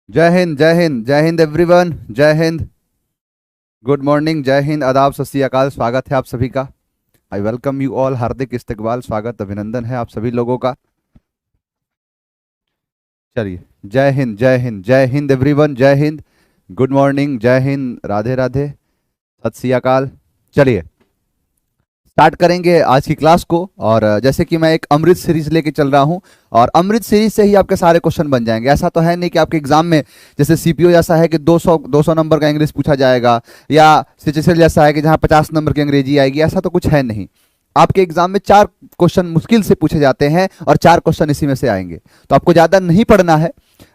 जय हिंद जय हिंद जय हिंद एवरीवन। जय हिंद, गुड मॉर्निंग, जय हिंद, आदाब, सत श्री अकाल। स्वागत है आप सभी का। I welcome you all. हार्दिक इस्तकबाल, स्वागत, अभिनंदन है आप सभी लोगों का। चलिए, जय हिंद जय हिंद जय हिंद एवरीवन। जय हिंद, गुड मॉर्निंग, जय हिंद, राधे राधे, सत श्री अकाल। चलिए स्टार्ट करेंगे आज की क्लास को। और जैसे कि मैं एक अमृत सीरीज लेके चल रहा हूं और अमृत सीरीज से ही आपके सारे क्वेश्चन बन जाएंगे। ऐसा तो है नहीं कि आपके एग्जाम में जैसे सीपीओ जैसा है कि 200 नंबर का इंग्लिश पूछा जाएगा, या सीएचएसएल जैसा है कि जहां 50 नंबर की अंग्रेजी आएगी। ऐसा तो कुछ है नहीं। आपके एग्जाम में 4 क्वेश्चन मुश्किल से पूछे जाते हैं और 4 क्वेश्चन इसी में से आएंगे। तो आपको ज़्यादा नहीं पढ़ना है,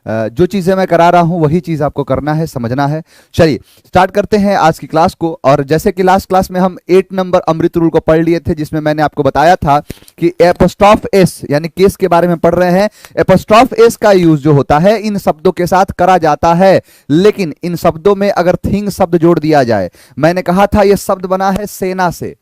जो चीज़ें मैं करा रहा हूं वही चीज़ आपको करना है, समझना है। चलिए स्टार्ट करते हैं आज की क्लास को। और जैसे कि लास्ट क्लास में हम 8 नंबर अमृत रूल को पढ़ लिए थे, जिसमें मैंने आपको बताया था कि एपोस्ट्रॉफ एस यानी केस के बारे में पढ़ रहे हैं। एपोस्ट्रॉफ एस का यूज जो होता है इन शब्दों के साथ करा जाता है, लेकिन इन शब्दों में अगर थिंग शब्द जोड़ दिया जाए, मैंने कहा था यह शब्द बना है सेना से,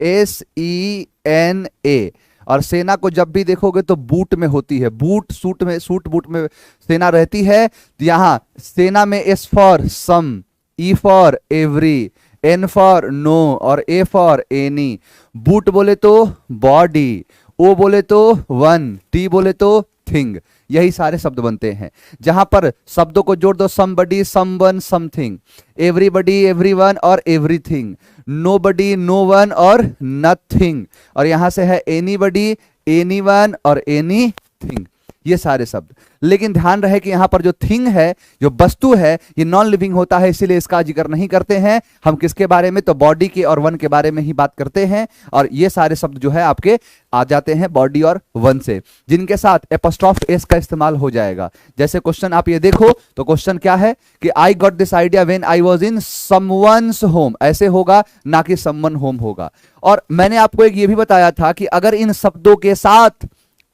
SENA। और सेना को जब भी देखोगे तो बूट में होती है, बूट सूट में, सूट बूट में सेना रहती है। तो यहां सेना में S for some, E for every, N for no और A फॉर एनी। बूट बोले तो बॉडी, O बोले तो वन, T बोले तो थिंग। यही सारे शब्द बनते हैं। जहां पर शब्दों को जोड़ दो, somebody, someone, something, everybody, everyone और एवरीथिंग, नोबडी, नो वन और नथिंग, और यहां से है एनीबडी, एनीवन और एनीथिंग। ये सारे शब्द। लेकिन ध्यान रहे कि यहां पर जो थिंग है, जो वस्तु है, ये नॉन लिविंग होता है, इसीलिए इसका जिक्र नहीं करते हैं। हम किसके बारे में, तो बॉडी के और वन के बारे में ही बात करते हैं। और ये सारे शब्द जो है आपके आ जाते हैं बॉडी और वन से, जिनके साथ एपोस्ट्रॉफ एस का इस्तेमाल हो जाएगा। जैसे क्वेश्चन आप ये देखो तो क्वेश्चन क्या है कि I got this idea when I was in someone's home, ऐसे होगा, ना कि समवन होम होगा। और मैंने आपको एक ये भी बताया था कि अगर इन शब्दों के साथ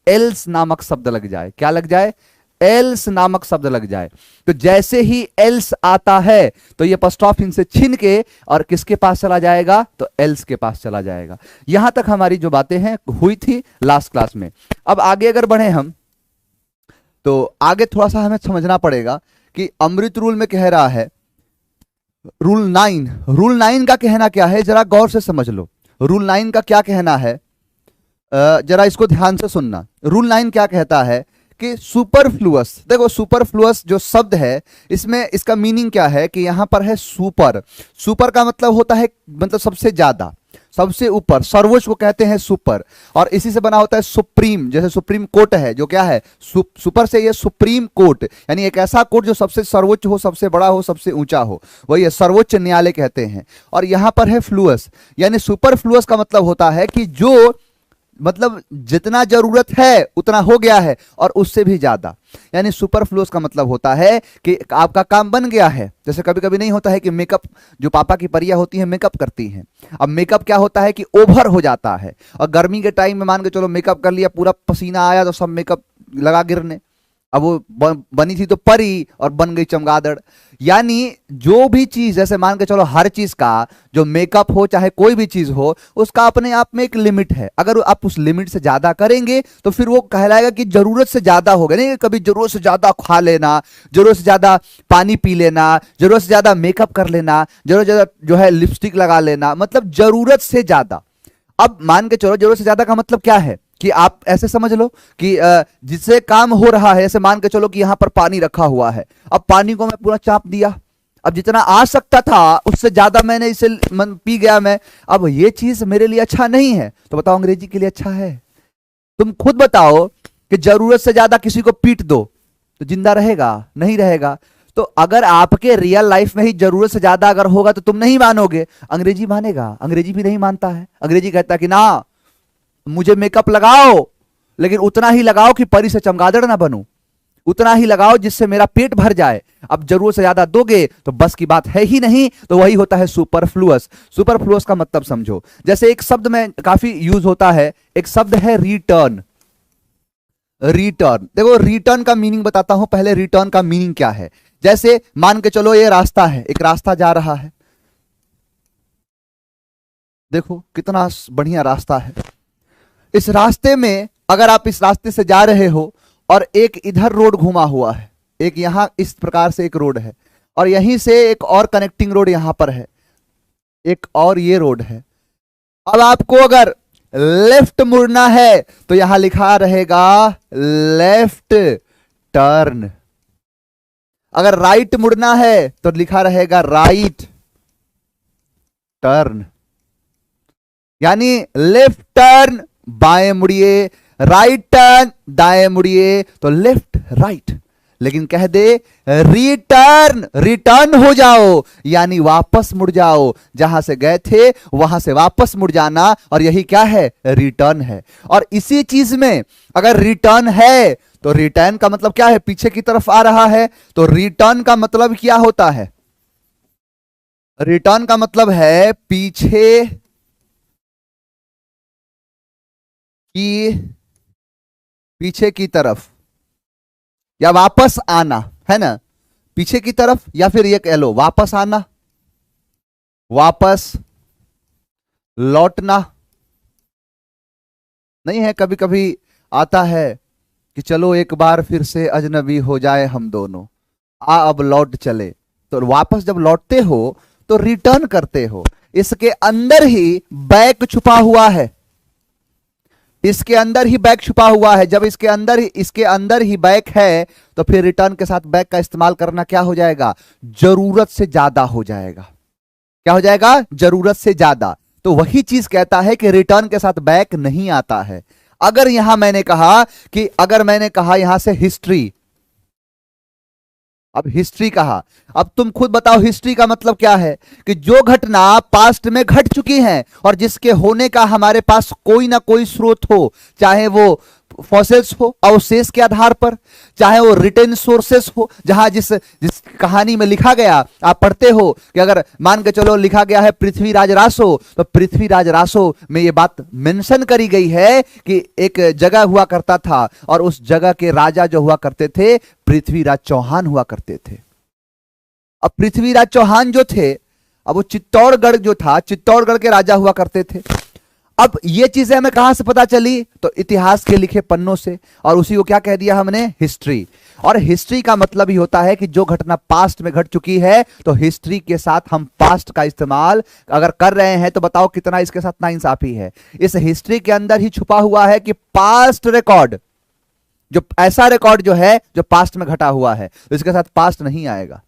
एल्स नामक शब्द लग जाए, क्या लग जाए, एल्स नामक शब्द लग जाए, तो जैसे ही एल्स आता है तो ये एपोस्ट्रॉफ इनसे छीन के और किसके पास चला जाएगा, तो एल्स के पास चला जाएगा। यहां तक हमारी जो बातें हैं हुई थी लास्ट क्लास में। अब आगे अगर बढ़े हम, तो आगे थोड़ा सा हमें समझना पड़ेगा कि अमृत रूल में कह रहा है रूल 9। रूल 9 का कहना क्या है, जरा गौर से समझ लो। रूल 9 का क्या कहना है, जरा इसको ध्यान से सुनना। रूल 9 क्या कहता है कि सुपरफ्लुअस, देखो सुपरफ्लुअस जो शब्द है, इसमें इसका मीनिंग क्या है कि यहां पर है सुपर। सुपर का मतलब होता है मतलब सबसे ज्यादा, सबसे ऊपर, सर्वोच्च को कहते हैं सुपर। और इसी से बना होता है सुप्रीम, जैसे सुप्रीम कोर्ट है जो क्या है, सुपर से ये सुप्रीम कोर्ट, यानी एक ऐसा कोर्ट जो सबसे सर्वोच्च हो, सबसे बड़ा हो, सबसे ऊंचा हो, वही है सर्वोच्च न्यायालय कहते हैं। और यहां पर है फ्लुअस, यानी सुपरफ्लुअस का मतलब होता है कि जो मतलब जितना जरूरत है उतना हो गया है और उससे भी ज्यादा। यानी सुपरफ्लुअस का मतलब होता है कि आपका काम बन गया है। जैसे कभी कभी नहीं होता है कि मेकअप, जो पापा की परियां होती हैं मेकअप करती हैं, अब मेकअप क्या होता है कि ओवर हो जाता है। और गर्मी के टाइम में मान के चलो मेकअप कर लिया, पूरा पसीना आया तो सब मेकअप लगा गिरने, अब वो बनी थी तो परी और बन गई चमगादड़। यानी जो भी चीज, जैसे मान के चलो हर चीज का जो मेकअप हो चाहे कोई भी चीज हो, उसका अपने आप में एक लिमिट है। अगर आप उस लिमिट से ज्यादा करेंगे तो फिर वो कहलाएगा कि जरूरत से ज्यादा हो गया। नहीं, कभी जरूरत से ज्यादा खा लेना, जरूरत से ज्यादा पानी पी लेना, जरूरत से ज्यादा मेकअप कर लेना, जरूरत से ज्यादा जो है लिपस्टिक लगा लेना, मतलब जरूरत से ज्यादा। अब मान के चलो जरूरत से ज्यादा का मतलब क्या है कि आप ऐसे समझ लो कि जिससे काम हो रहा है, ऐसे मान के चलो कि यहां पर पानी रखा हुआ है, अब पानी को मैं पूरा चाप दिया, अब जितना आ सकता था उससे ज्यादा मैंने इसे पी गया मैं। अब ये चीज मेरे लिए अच्छा नहीं है, तो बताओ अंग्रेजी के लिए अच्छा है? तुम खुद बताओ कि जरूरत से ज्यादा किसी को पीट दो तो जिंदा रहेगा? नहीं रहेगा। तो अगर आपके रियल लाइफ में ही जरूरत से ज्यादा अगर होगा तो तुम नहीं मानोगे, अंग्रेजी मानेगा? अंग्रेजी भी नहीं मानता है। अंग्रेजी कहता है कि ना, मुझे मेकअप लगाओ लेकिन उतना ही लगाओ कि परी से चमगादड़ ना बनूं, उतना ही लगाओ जिससे मेरा पेट भर जाए। अब जरूरत से ज्यादा दोगे तो बस की बात है ही नहीं, तो वही होता है सुपरफ्लुअस। सुपरफ्लुअस का मतलब समझो, जैसे एक शब्द में काफी यूज होता है, एक शब्द है रिटर्न। रिटर्न, देखो रिटर्न का मीनिंग बताता हूं पहले, रिटर्न का मीनिंग क्या है। जैसे मान के चलो ये रास्ता है, एक रास्ता जा रहा है, देखो कितना बढ़िया रास्ता है। इस रास्ते में अगर आप इस रास्ते से जा रहे हो और एक इधर रोड घुमा हुआ है, एक यहां इस प्रकार से एक रोड है, और यहीं से एक और कनेक्टिंग रोड यहां पर है, एक और ये रोड है। अब आपको अगर लेफ्ट मुड़ना है तो यहां लिखा रहेगा लेफ्ट टर्न, अगर राइट मुड़ना है तो लिखा रहेगा राइट टर्न। यानी लेफ्ट टर्न बाएं मुड़िए, राइट टर्न दाएं मुड़िए, तो लेफ्ट राइट। लेकिन कह दे रिटर्न, रिटर्न हो जाओ, यानी वापस मुड़ जाओ, जहां से गए थे वहां से वापस मुड़ जाना, और यही क्या है, रिटर्न है। और इसी चीज में अगर रिटर्न है तो रिटर्न का मतलब क्या है, पीछे की तरफ आ रहा है, तो रिटर्न का मतलब क्या होता है, रिटर्न का मतलब है पीछे की तरफ या वापस आना, है ना, पीछे की तरफ, या फिर ये कह लो वापस आना, वापस लौटना। नहीं है, कभी कभी आता है कि चलो एक बार फिर से अजनबी हो जाए हम दोनों, अब लौट चले। तो वापस जब लौटते हो तो रिटर्न करते हो, इसके अंदर ही बैक छुपा हुआ है, इसके अंदर ही बैक छुपा हुआ है। जब इसके अंदर ही बैक है तो फिर रिटर्न के साथ बैक का इस्तेमाल करना क्या हो जाएगा, जरूरत से ज्यादा हो जाएगा। क्या हो जाएगा, जरूरत से ज्यादा। तो वही चीज कहता है कि रिटर्न के साथ बैक नहीं आता है। अगर यहां मैंने कहा यहां से हिस्ट्री, अब हिस्ट्री कहा, अब तुम खुद बताओ हिस्ट्री का मतलब क्या है, कि जो घटना पास्ट में घट चुकी है और जिसके होने का हमारे पास कोई ना कोई स्रोत हो, चाहे वो फॉसिल्स हो अवशेष के आधार पर, चाहे वो रिटेन सोर्सेस हो, जहां जिस कहानी में लिखा गया, आप पढ़ते हो कि अगर मान के चलो लिखा गया है पृथ्वीराज रासो, तो पृथ्वीराज रासो में ये बात मेंशन करी गई है कि एक जगह हुआ करता था और उस जगह के राजा जो हुआ करते थे पृथ्वीराज चौहान हुआ करते थे। अब पृथ्वीराज चौहान जो थे, अब वो चित्तौड़गढ़ जो था, चित्तौड़गढ़ के राजा हुआ करते थे। अब ये चीजें हमें कहां से पता चली, तो इतिहास के लिखे पन्नों से, और उसी को क्या कह दिया हमने, हिस्ट्री। और हिस्ट्री का मतलब ही होता है कि जो घटना पास्ट में घट चुकी है, तो हिस्ट्री के साथ हम पास्ट का इस्तेमाल अगर कर रहे हैं तो बताओ कितना इसके साथ नाइंसाफी है। इस हिस्ट्री के अंदर ही छुपा हुआ है कि पास्ट रिकॉर्ड, जो ऐसा रिकॉर्ड जो है जो पास्ट में घटा हुआ है, तो इसके साथ पास्ट नहीं आएगा।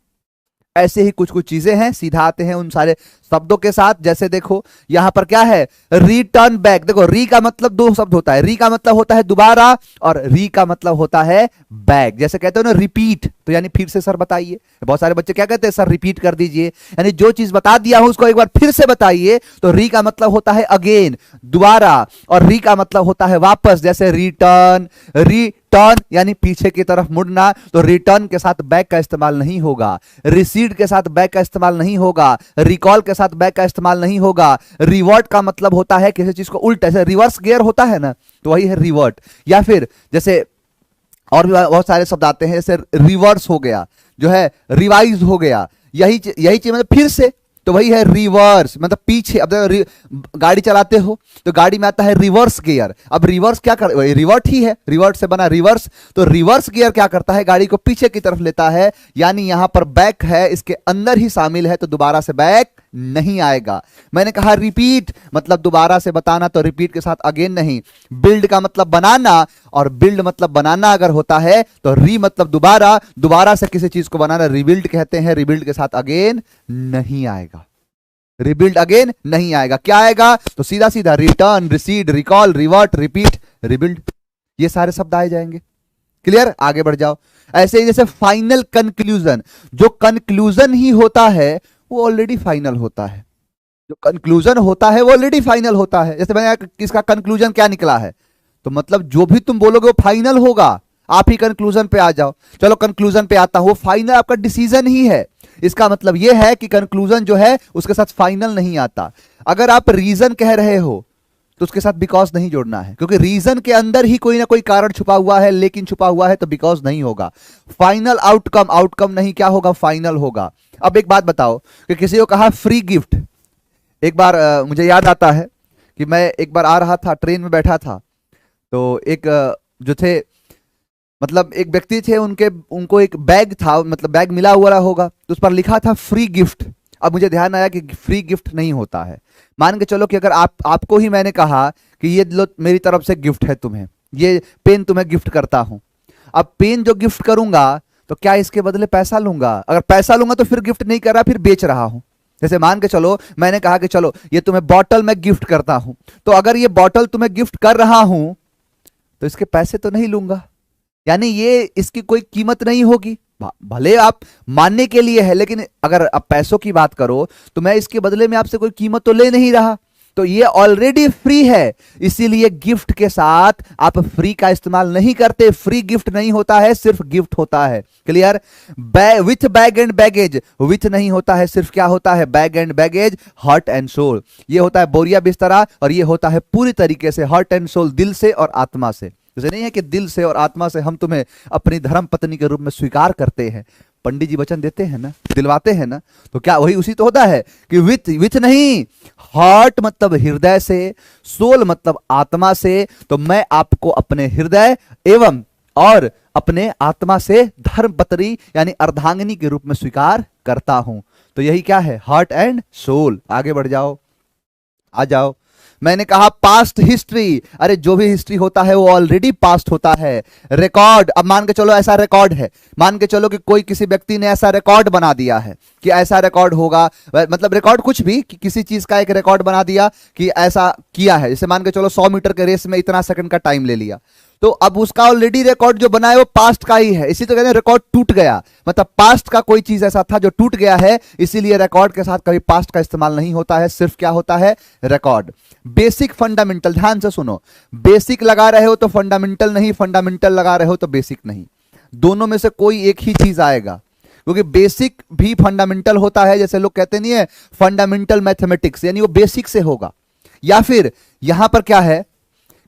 ऐसे ही कुछ कुछ चीजें हैं, सीधा आते हैं उन सारे शब्दों के साथ। जैसे देखो यहां पर क्या है, रिटर्न बैक। देखो री का मतलब दो शब्द होता है, री का मतलब होता है दोबारा, और री का मतलब होता है बैक। जैसे कहते हो ना रिपीट, तो यानी फिर से सर बताइए। बहुत सारे बच्चे क्या कहते हैं, सर रिपीट कर दीजिए, यानी जो चीज बता दिया हूं उसको एक बार फिर से बताइए। तो री का मतलब होता है अगेन, दोबारा, और री का मतलब होता है वापस। जैसे रिटर्न, रिटर्न यानी पीछे की तरफ मुड़ना, तो रिटर्न के साथ बैक का इस्तेमाल नहीं होगा, रिसीड के साथ बैक का इस्तेमाल नहीं होगा, रिकॉल के साथ बैक का इस्तेमाल नहीं होगा। रिवर्ट का मतलब होता है किसी चीज को उल्टा, जैसे रिवर्स गियर होता है ना, तो वही है रिवर्ट। या फिर जैसे और भी बहुत सारे शब्द आते हैं, जैसे रिवर्स हो गया, जो है रिवाइज हो गया, यही चीज मतलब फिर से, तो वही है रिवर्स, मतलब पीछे। अब गाड़ी चलाते हो तो गाड़ी में आता है रिवर्स गियर। अब रिवर्स क्या कर, रिवर्ट ही है, रिवर्ट से बना रिवर्स। तो रिवर्स गियर क्या करता है, गाड़ी को पीछे की तरफ लेता है, यानी यहां पर बैक है इसके अंदर ही शामिल है, तो दोबारा से बैक नहीं आएगा। मैंने कहा रिपीट मतलब दोबारा से बताना, तो रिपीट के साथ अगेन नहीं। बिल्ड का मतलब बनाना, और बिल्ड मतलब बनाना अगर होता है तो री मतलब दोबारा, दोबारा से किसी चीज को बनाना रिबिल्ड कहते हैं। रिबिल्ड के साथ अगेन नहीं आएगा, रिबिल्ड अगेन नहीं आएगा। क्या आएगा, तो सीधा सीधा return, recede, recall, revert, repeat, rebuild, ये सारे शब्द आए जाएंगे। क्लियर, आगे बढ़ जाओ। ऐसे ही जैसे फाइनल कंक्लूजन, जो कंक्लूजन ही होता है वो ऑलरेडी फाइनल होता है, जो कंक्लूजन होता है वो ऑलरेडी फाइनल होता है। जैसे मैंने किसका कंक्लूजन क्या निकला है, तो मतलब जो भी तुम बोलोगे वो फाइनल होगा। आप ही कंक्लूजन पे आ जाओ, चलो कंक्लूजन पे आता हूं, वो फाइनल आपका डिसीजन ही है। इसका मतलब यह है कि कंक्लूजन जो है उसके साथ फाइनल नहीं आता। अगर आप रीजन कह रहे हो तो उसके साथ बिकॉज नहीं जोड़ना है, क्योंकि रीजन के अंदर ही कोई ना कोई कारण छुपा हुआ है, लेकिन छुपा हुआ है तो बिकॉज नहीं होगा। फाइनल आउटकम, आउटकम नहीं क्या होगा, फाइनल होगा। अब एक बात बताओ कि किसी को कहा फ्री गिफ्ट। एक बार मुझे याद आता है कि मैं एक बार आ रहा था, ट्रेन में बैठा था, तो एक जो थे मतलब एक व्यक्ति थे, उनको एक बैग था, मतलब बैग मिला हुआ होगा, तो उस पर लिखा था फ्री गिफ्ट। अब मुझे ध्यान आया कि फ्री गिफ्ट नहीं होता है। मान के चलो कि अगर आपको ही मैंने कहा कि ये लो मेरी तरफ से गिफ्ट है तुम्हें, ये पेन तुम्हें गिफ्ट करता हूं। अब पेन जो गिफ्ट करूंगा तो क्या इसके बदले पैसा लूंगा? अगर पैसा लूंगा तो फिर गिफ्ट नहीं कर रहा, फिर बेच रहा हूं। जैसे मान के चलो मैंने कहा कि चलो ये तुम्हें बॉटल मैं गिफ्ट करता हूं, तो अगर ये बॉटल तुम्हें गिफ्ट कर रहा हूं तो इसके पैसे तो नहीं लूंगा, यानी ये इसकी कोई कीमत नहीं होगी। भले आप मानने के लिए है, लेकिन अगर आप पैसों की बात करो तो मैं इसके बदले में आपसे कोई कीमत तो ले नहीं रहा, तो ये ऑलरेडी फ्री है। इसीलिए गिफ्ट के साथ आप फ्री का इस्तेमाल नहीं करते। फ्री गिफ्ट नहीं होता है, सिर्फ गिफ्ट होता है। Clear? With bag and baggage, with नहीं होता है, सिर्फ क्या होता है? Bag and baggage, heart and soul. ये होता है बोरिया बिस्तरा, और ये होता है पूरी तरीके से हार्ट एंड सोल, दिल से और आत्मा से। जैसे नहीं है कि दिल से और आत्मा से हम तुम्हें अपनी धर्म पत्नी के रूप में स्वीकार करते हैं, पंडित जी वचन देते हैं ना, दिलवाते हैं ना, तो क्या वही उसी तो होता है कि विथ नहीं, हार्ट मतलब हृदय से, सोल मतलब आत्मा से। तो मैं आपको अपने हृदय एवं और अपने आत्मा से धर्म पत्नी यानी अर्धांगिनी के रूप में स्वीकार करता हूं। तो यही क्या है? Heart and soul. आगे बढ़ जाओ, आ जाओ। मैंने कहा पास्ट हिस्ट्री, अरे जो भी हिस्ट्री होता है वो ऑलरेडी पास्ट होता है। रिकॉर्ड, अब मान के चलो ऐसा रिकॉर्ड है, मान के चलो कि कोई किसी व्यक्ति ने ऐसा रिकॉर्ड बना दिया है कि ऐसा रिकॉर्ड होगा, मतलब रिकॉर्ड कुछ भी, कि किसी चीज का एक रिकॉर्ड बना दिया कि ऐसा किया है। जैसे मान के चलो 100 मीटर के रेस में इतना सेकंड का टाइम ले लिया, तो अब उसका ऑलरेडी रिकॉर्ड जो बना है वो पास्ट का ही है। इसी तो कहते हैं रिकॉर्ड टूट गया, मतलब पास्ट का कोई चीज ऐसा था जो टूट गया है, इसीलिए रिकॉर्ड के साथ कभी पास्ट का इस्तेमाल नहीं होता है, सिर्फ क्या होता है? रिकॉर्ड। बेसिक फंडामेंटल, ध्यान से सुनो, बेसिक लगा रहे हो तो फंडामेंटल नहीं, फंडामेंटल लगा रहे हो तो बेसिक नहीं, दोनों में से कोई एक ही चीज आएगा, क्योंकि बेसिक भी फंडामेंटल होता है। जैसे लोग कहते नहीं है फंडामेंटल मैथमेटिक्स, यानी वो बेसिक से होगा। या फिर यहां पर क्या है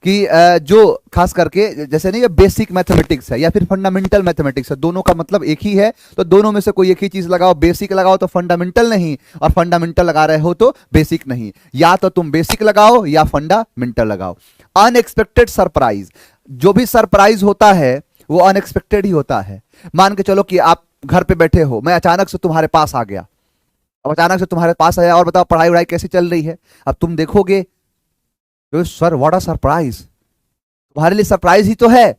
कि जो खास करके जैसे नहीं, ये बेसिक मैथमेटिक्स है या फिर फंडामेंटल मैथमेटिक्स है, दोनों का मतलब एक ही है, तो दोनों में से कोई एक ही चीज लगाओ। बेसिक लगाओ तो फंडामेंटल नहीं, और फंडामेंटल लगा रहे हो तो बेसिक नहीं। या तो तुम बेसिक लगाओ या फंडामेंटल लगाओ। अनएक्सपेक्टेड सरप्राइज, जो भी सरप्राइज होता है वो अनएक्सपेक्टेड ही होता है। मान के चलो कि आप घर पे बैठे हो, मैं अचानक से तुम्हारे पास आ गया, अब अचानक से तुम्हारे पास आया और बताओ पढ़ाई वढ़ाई कैसी चल रही है। अब तुम देखोगे सर व्हाट अ सरप्राइज, तुम्हारे लिए सरप्राइज ही तो है।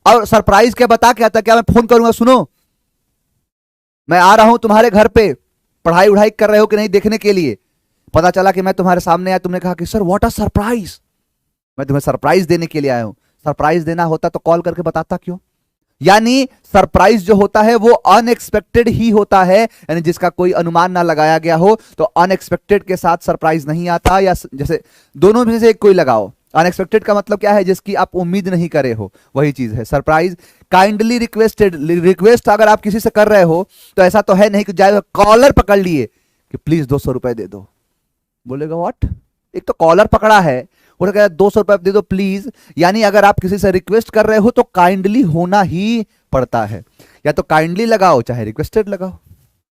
और सरप्राइज क्या बता के आता, क्या मैं फोन करूंगा सुनो मैं आ रहा हूं तुम्हारे घर पे, पढ़ाई उढ़ाई कर रहे हो कि नहीं देखने के लिए। पता चला कि मैं तुम्हारे सामने आया, तुमने कहा कि सर व्हाट अ सरप्राइज, मैं तुम्हें सरप्राइज देने के लिए आया हूं। सरप्राइज देना होता तो कॉल करके बताता क्यों? यानी सरप्राइज जो होता है वो अनएक्सपेक्टेड ही होता है, यानी जिसका कोई अनुमान ना लगाया गया हो। तो अनएक्सपेक्टेड के साथ सरप्राइज नहीं आता, या जैसे दोनों में से एक कोई लगाओ। अनएक्सपेक्टेड का मतलब क्या है? जिसकी आप उम्मीद नहीं करे हो, वही चीज है सरप्राइज। काइंडली रिक्वेस्टेड, रिक्वेस्ट अगर आप किसी से कर रहे हो तो ऐसा तो है नहीं कि जाए कॉलर पकड़ लिए कि प्लीज 200 रुपए दे दो, बोलेगा व्हाट, एक तो कॉलर पकड़ा है, वो कहता है 200 रुपए दे दो प्लीज। यानी अगर आप किसी से रिक्वेस्ट कर रहे हो तो काइंडली होना ही पड़ता है, या तो काइंडली लगाओ चाहे रिक्वेस्टेड लगाओ।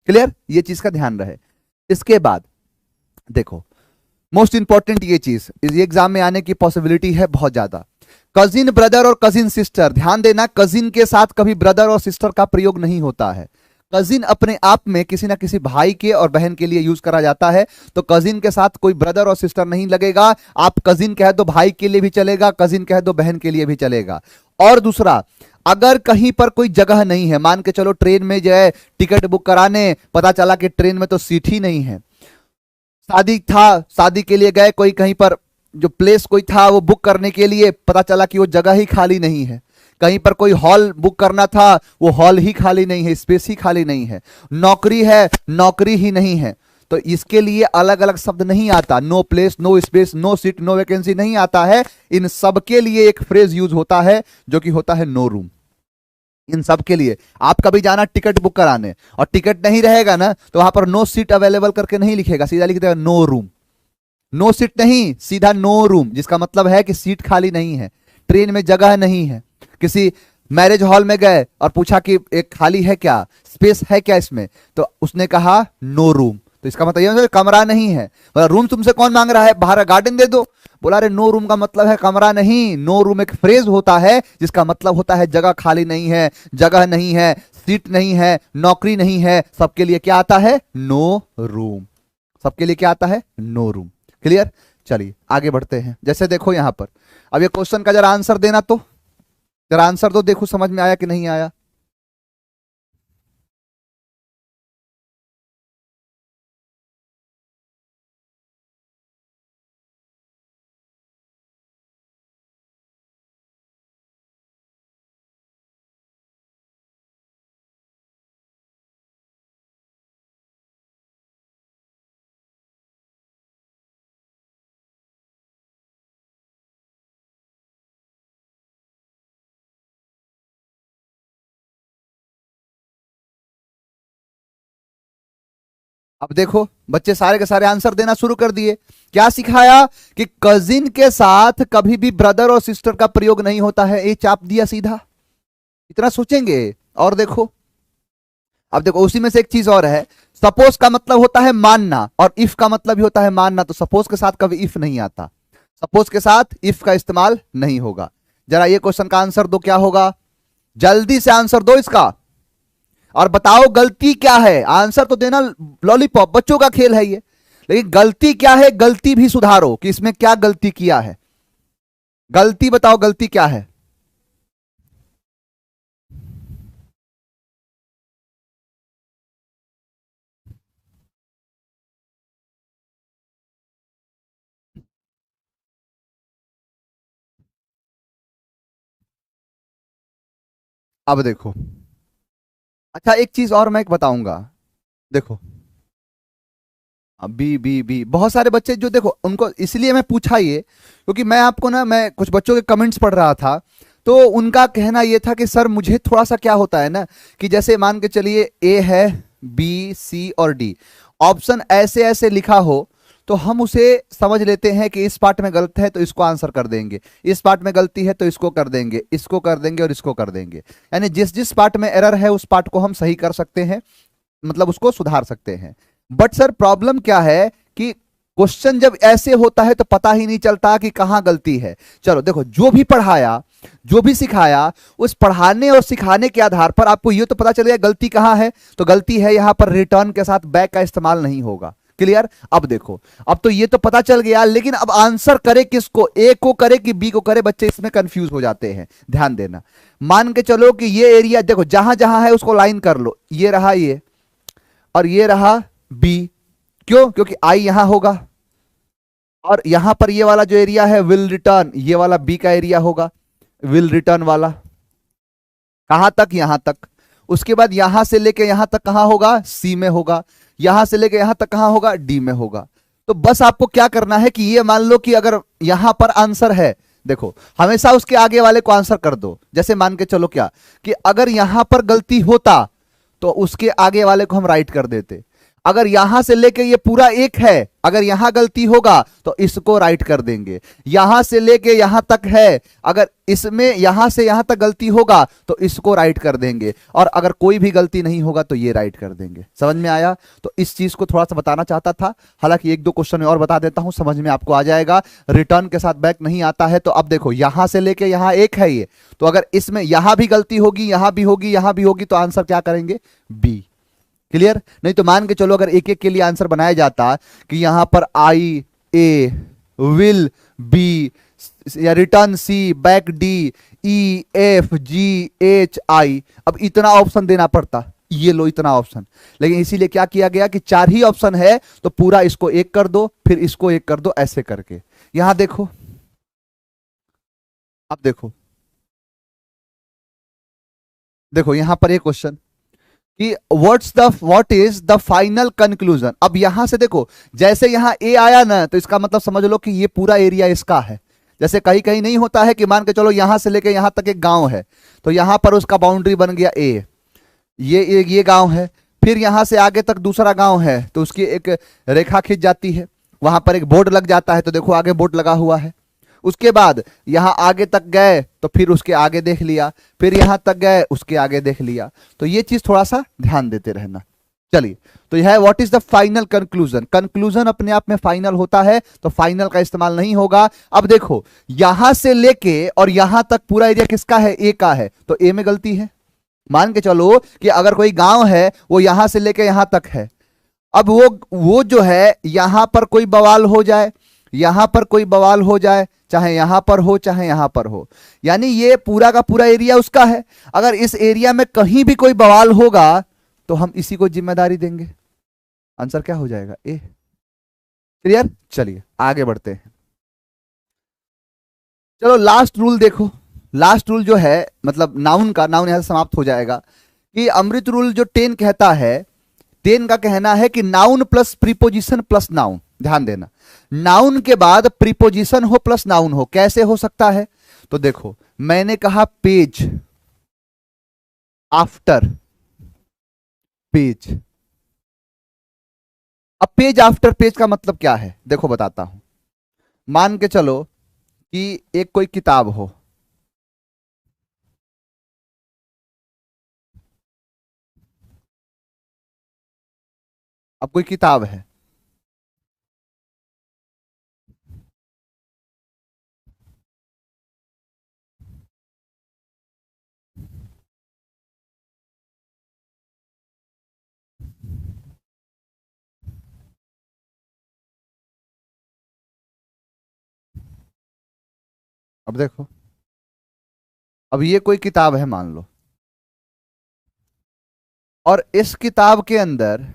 क्लियर? ये चीज का ध्यान रहे। इसके बाद देखो मोस्ट इंपॉर्टेंट ये चीज, ये एग्जाम में आने की पॉसिबिलिटी है बहुत ज्यादा। कजिन ब्रदर और कजिन सिस्टर, ध्यान देना कजिन के साथ कभी ब्रदर और सिस्टर का प्रयोग नहीं होता है। कजिन अपने आप में किसी ना किसी भाई के और बहन के लिए यूज करा जाता है, तो कजिन के साथ कोई ब्रदर और सिस्टर नहीं लगेगा। आप कजिन कह दो भाई के लिए भी चलेगा, कजिन कह दो बहन के लिए भी चलेगा। और दूसरा, अगर कहीं पर कोई जगह नहीं है, मान के चलो ट्रेन में जो है टिकट बुक कराने, पता चला कि ट्रेन में तो सीट ही नहीं है। शादी था, शादी के लिए गए कोई, कहीं पर जो प्लेस कोई था वो बुक करने के लिए, पता चला कि वो जगह ही खाली नहीं है। कहीं पर कोई हॉल बुक करना था, वो हॉल ही खाली नहीं है, स्पेस ही खाली नहीं है। नौकरी है, नौकरी ही नहीं है। तो इसके लिए अलग अलग शब्द नहीं आता, no place, no space, no seat, no vacancy नहीं आता है। इन सब के लिए एक फ्रेज यूज होता है जो कि होता है नो रूम। इन सब के लिए आप कभी जाना टिकट बुक कराने और टिकट नहीं रहेगा ना, तो वहां पर नो सीट अवेलेबल करके नहीं लिखेगा, सीधा लिख देगा नो रूम। नो सीट नहीं, सीधा नो रूम, जिसका मतलब है कि सीट खाली नहीं है, ट्रेन में जगह नहीं है। किसी मैरिज हॉल में गए और पूछा कि एक खाली है क्या, स्पेस है क्या इसमें, तो उसने कहा नो रूम, तो इसका मतलब ये कमरा नहीं है। रूम तुमसे कौन मांग रहा है, बाहर गार्डन दे दो, बोला अरे नो रूम का मतलब है कमरा नहीं, नो रूम एक फ्रेज होता है जिसका मतलब होता है जगह खाली नहीं है, जगह नहीं है, सीट नहीं है, नौकरी नहीं है, सबके लिए क्या आता है? No room. सबके लिए क्या आता है? No room. क्लियर? चलिए आगे बढ़ते हैं। जैसे देखो यहां पर अब ये क्वेश्चन का जरा आंसर देना, तो जरा आंसर तो देखो समझ में आया कि नहीं आया। अब देखो बच्चे सारे के सारे आंसर देना शुरू कर दिए। क्या सिखाया? कि कजिन के साथ कभी भी ब्रदर और सिस्टर का प्रयोग नहीं होता है, ये चाप दिया सीधा। इतना सोचेंगे। और देखो अब देखो उसी में से एक चीज और है, सपोज का मतलब होता है मानना और इफ का मतलब भी होता है मानना, तो सपोज के साथ कभी इफ नहीं आता, सपोज के साथ इफ का इस्तेमाल नहीं होगा। जरा ये क्वेश्चन का आंसर दो, क्या होगा? जल्दी से आंसर दो इसका और बताओ गलती क्या है। आंसर तो देना लॉलीपॉप, बच्चों का खेल है ये, लेकिन गलती क्या है? गलती भी सुधारो कि इसमें क्या गलती किया है। गलती बताओ, गलती क्या है? अब देखो, अच्छा एक चीज और मैं एक बताऊंगा। देखो बी बी बी बहुत सारे बच्चे जो देखो उनको इसलिए मैं पूछा ये क्योंकि मैं आपको ना, मैं कुछ बच्चों के कमेंट्स पढ़ रहा था, तो उनका कहना ये था कि सर मुझे थोड़ा सा क्या होता है ना कि जैसे मान के चलिए ए है, बी सी और डी, ऑप्शन ऐसे ऐसे लिखा हो तो हम उसे समझ लेते हैं कि इस पार्ट में गलत है तो इसको आंसर कर देंगे, इस पार्ट में गलती है तो इसको कर देंगे, इसको कर देंगे और इसको कर देंगे। यानी जिस जिस पार्ट में एरर है उस पार्ट को हम सही कर सकते हैं, मतलब उसको सुधार सकते हैं। बट सर प्रॉब्लम क्या है कि क्वेश्चन जब ऐसे होता है तो पता ही नहीं चलता कि कहां गलती है। चलो देखो, जो भी पढ़ाया, जो भी सिखाया, उस पढ़ाने और सिखाने के आधार पर आपको ये तो पता चल गया गलती कहां है। तो गलती है यहां पर रिटर्न के साथ बैक का इस्तेमाल नहीं होगा। क्लियर? अब देखो, अब तो ये तो पता चल गया, लेकिन अब आंसर करे किसको? ए को करे कि बी को करे? बच्चे इसमें कंफ्यूज हो जाते हैं, ध्यान देना। मान के चलो कि ये एरिया देखो जहां जहां है उसको लाइन कर लो, ये रहा ये और ये रहा बी। क्यों? क्योंकि आई यहां होगा और यहां पर ये वाला जो एरिया है विल रिटर्न, ये वाला बी का एरिया होगा, विल रिटर्न वाला। कहां तक? यहां तक। उसके बाद यहां से लेके यहां तक कहां होगा? सी में होगा। यहां से लेके यहां तक कहां होगा? डी में होगा। तो बस आपको क्या करना है कि ये मान लो कि अगर यहां पर आंसर है, देखो हमेशा उसके आगे वाले को आंसर कर दो। जैसे मान के चलो क्या कि अगर यहां पर गलती होता तो उसके आगे वाले को हम राइट कर देते। अगर यहां से लेके ये पूरा एक है, अगर यहां गलती होगा तो इसको राइट कर देंगे। यहां से लेके यहां तक है, अगर इसमें यहां से यहां तक गलती होगा तो इसको राइट कर देंगे, और अगर कोई भी गलती नहीं होगा तो ये राइट कर देंगे। समझ में आया? तो इस चीज को थोड़ा सा बताना चाहता था। हालांकि एक दो क्वेश्चन में और बता देता हूं, समझ में आपको आ जाएगा। रिटर्न के साथ बैक नहीं आता है तो अब देखो यहां से लेके यहां एक है ये, तो अगर इसमें यहां भी गलती होगी, यहां भी होगी, यहां भी होगी, तो आंसर क्या करेंगे? बी। क्लियर? नहीं तो मान के चलो अगर एक एक के लिए आंसर बनाया जाता कि यहां पर आई ए, विल बी, या return C, back D, E F G H I, अब इतना ऑप्शन देना पड़ता। ये लो इतना ऑप्शन, लेकिन इसीलिए क्या किया गया कि चार ही ऑप्शन है तो पूरा इसको एक कर दो, फिर इसको एक कर दो, ऐसे करके। यहां देखो, अब देखो, देखो यहां पर एक क्वेश्चन कि what is the final conclusion. अब यहां से देखो, जैसे यहां ए आया ना तो इसका मतलब समझ लो कि ये पूरा एरिया इसका है। जैसे कहीं कहीं नहीं होता है कि मान के चलो यहां से लेके यहां तक एक गांव है, तो यहां पर उसका बाउंड्री बन गया ए, ये गांव है। फिर यहां से आगे तक दूसरा गांव है तो उसकी एक रेखा खींच जाती है, वहां पर एक बोर्ड लग जाता है, तो देखो आगे बोर्ड लगा हुआ है। उसके बाद यहां आगे तक गए तो फिर उसके आगे देख लिया, फिर यहां तक गए उसके आगे देख लिया। तो ये चीज थोड़ा सा ध्यान देते रहना। चलिए, तो यह है what is the final conclusion. Conclusion अपने आप में फाइनल होता है तो फाइनल का इस्तेमाल नहीं होगा। अब देखो यहां से लेके और यहां तक पूरा एरिया किसका है, ए का है, तो ए में गलती है। मान के चलो कि अगर कोई गांव है वो यहां से लेके यहां तक है, अब वो जो है यहां पर कोई बवाल हो जाए, यहां पर कोई बवाल हो जाए, चाहे यहां पर हो चाहे यहां पर हो, यानी ये पूरा का पूरा एरिया उसका है। अगर इस एरिया में कहीं भी कोई बवाल होगा तो हम इसी को जिम्मेदारी देंगे। आंसर क्या हो जाएगा, ए। क्लियर, चलिए आगे बढ़ते हैं। चलो लास्ट रूल देखो। लास्ट रूल जो है मतलब नाउन का, नाउन यहां से समाप्त हो जाएगा कि अमृत रूल जो 10 कहता है, 10 का कहना है कि noun plus preposition plus noun. ध्यान देना, नाउन के बाद प्रीपोजिशन हो प्लस नाउन हो, कैसे हो सकता है? तो देखो मैंने कहा पेज आफ्टर पेज। अब पेज आफ्टर पेज का मतलब क्या है, देखो बताता हूं। मान के चलो कि एक कोई किताब हो, अब कोई किताब है, अब देखो अब ये कोई किताब है मान लो, और इस किताब के अंदर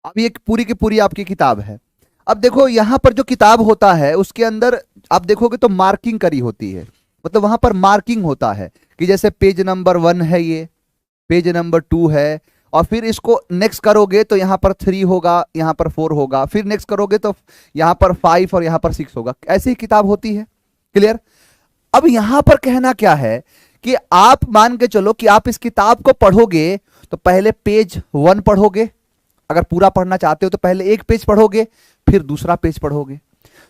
अब ये पूरी की पूरी आपकी किताब है। अब देखो यहां पर जो किताब होता है उसके अंदर आप देखोगे तो मार्किंग करी होती है, मतलब वहां पर मार्किंग होता है कि जैसे पेज नंबर 1 है, ये पेज नंबर 2 है, और फिर इसको नेक्स्ट करोगे तो यहां पर 3 होगा, यहां पर 4 होगा, फिर नेक्स्ट करोगे तो यहां पर 5 और यहां पर 6 होगा। ऐसी ही किताब होती है। क्लियर। अब यहां पर कहना क्या है कि आप मान के चलो कि आप इस किताब को पढ़ोगे तो पहले पेज 1 पढ़ोगे, अगर पूरा पढ़ना चाहते हो तो पहले एक पेज पढ़ोगे फिर दूसरा पेज पढ़ोगे।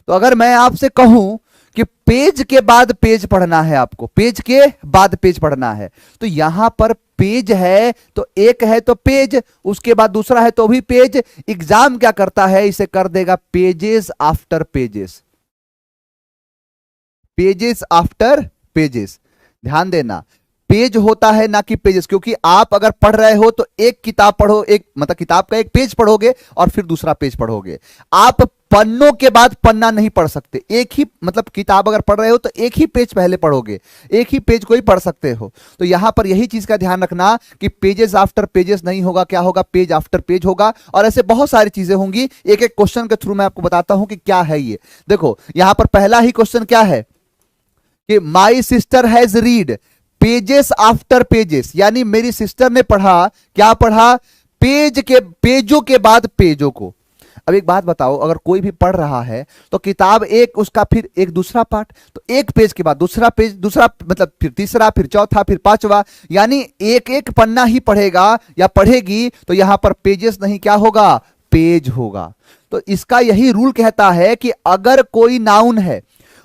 तो अगर मैं आपसे कहूं कि पेज के बाद पेज पढ़ना है, आपको पेज के बाद पेज पढ़ना है, तो यहां पर पेज है तो एक है तो पेज, उसके बाद दूसरा है तो भी पेज। एग्जाम क्या करता है, इसे कर देगा pages after pages, pages after pages. ध्यान देना, पेज होता है ना कि पेजेस, क्योंकि आप अगर पढ़ रहे हो तो एक किताब पढ़ो, एक मतलब किताब का एक पेज पढ़ोगे और फिर दूसरा पेज पढ़ोगे। आप पन्नों के बाद पन्ना नहीं पढ़ सकते, एक ही मतलब किताब अगर पढ़ रहे हो तो एक ही पेज पहले पढ़ोगे, एक ही पेज को ही पढ़ सकते हो। तो यहां पर यही चीज का ध्यान रखना कि पेजेस आफ्टर पेजेस नहीं होगा, क्या होगा, पेज आफ्टर पेज होगा। और ऐसे बहुत सारी चीजें होंगी, एक एक क्वेश्चन के थ्रू मैं आपको बताता हूं कि क्या है ये। देखो यहां पर पहला ही क्वेश्चन क्या है कि my sister has read pages after pages, यानी मेरी सिस्टर ने पढ़ा, क्या पढ़ा, पेज के पेजों के बाद पेजों को। अब एक बात बताओ, अगर कोई भी पढ़ रहा है तो किताब एक, उसका फिर एक दूसरा पार्ट, तो एक पेज के बाद दूसरा पेज, दूसरा मतलब फिर तीसरा, फिर चौथा, फिर पांचवा, यानी एक एक पन्ना ही पढ़ेगा या पढ़ेगी, तो यहां पर पेजेस नहीं, क्या होगा, पेज होगा। तो इसका यही रूल कहता है कि अगर कोई नाउन है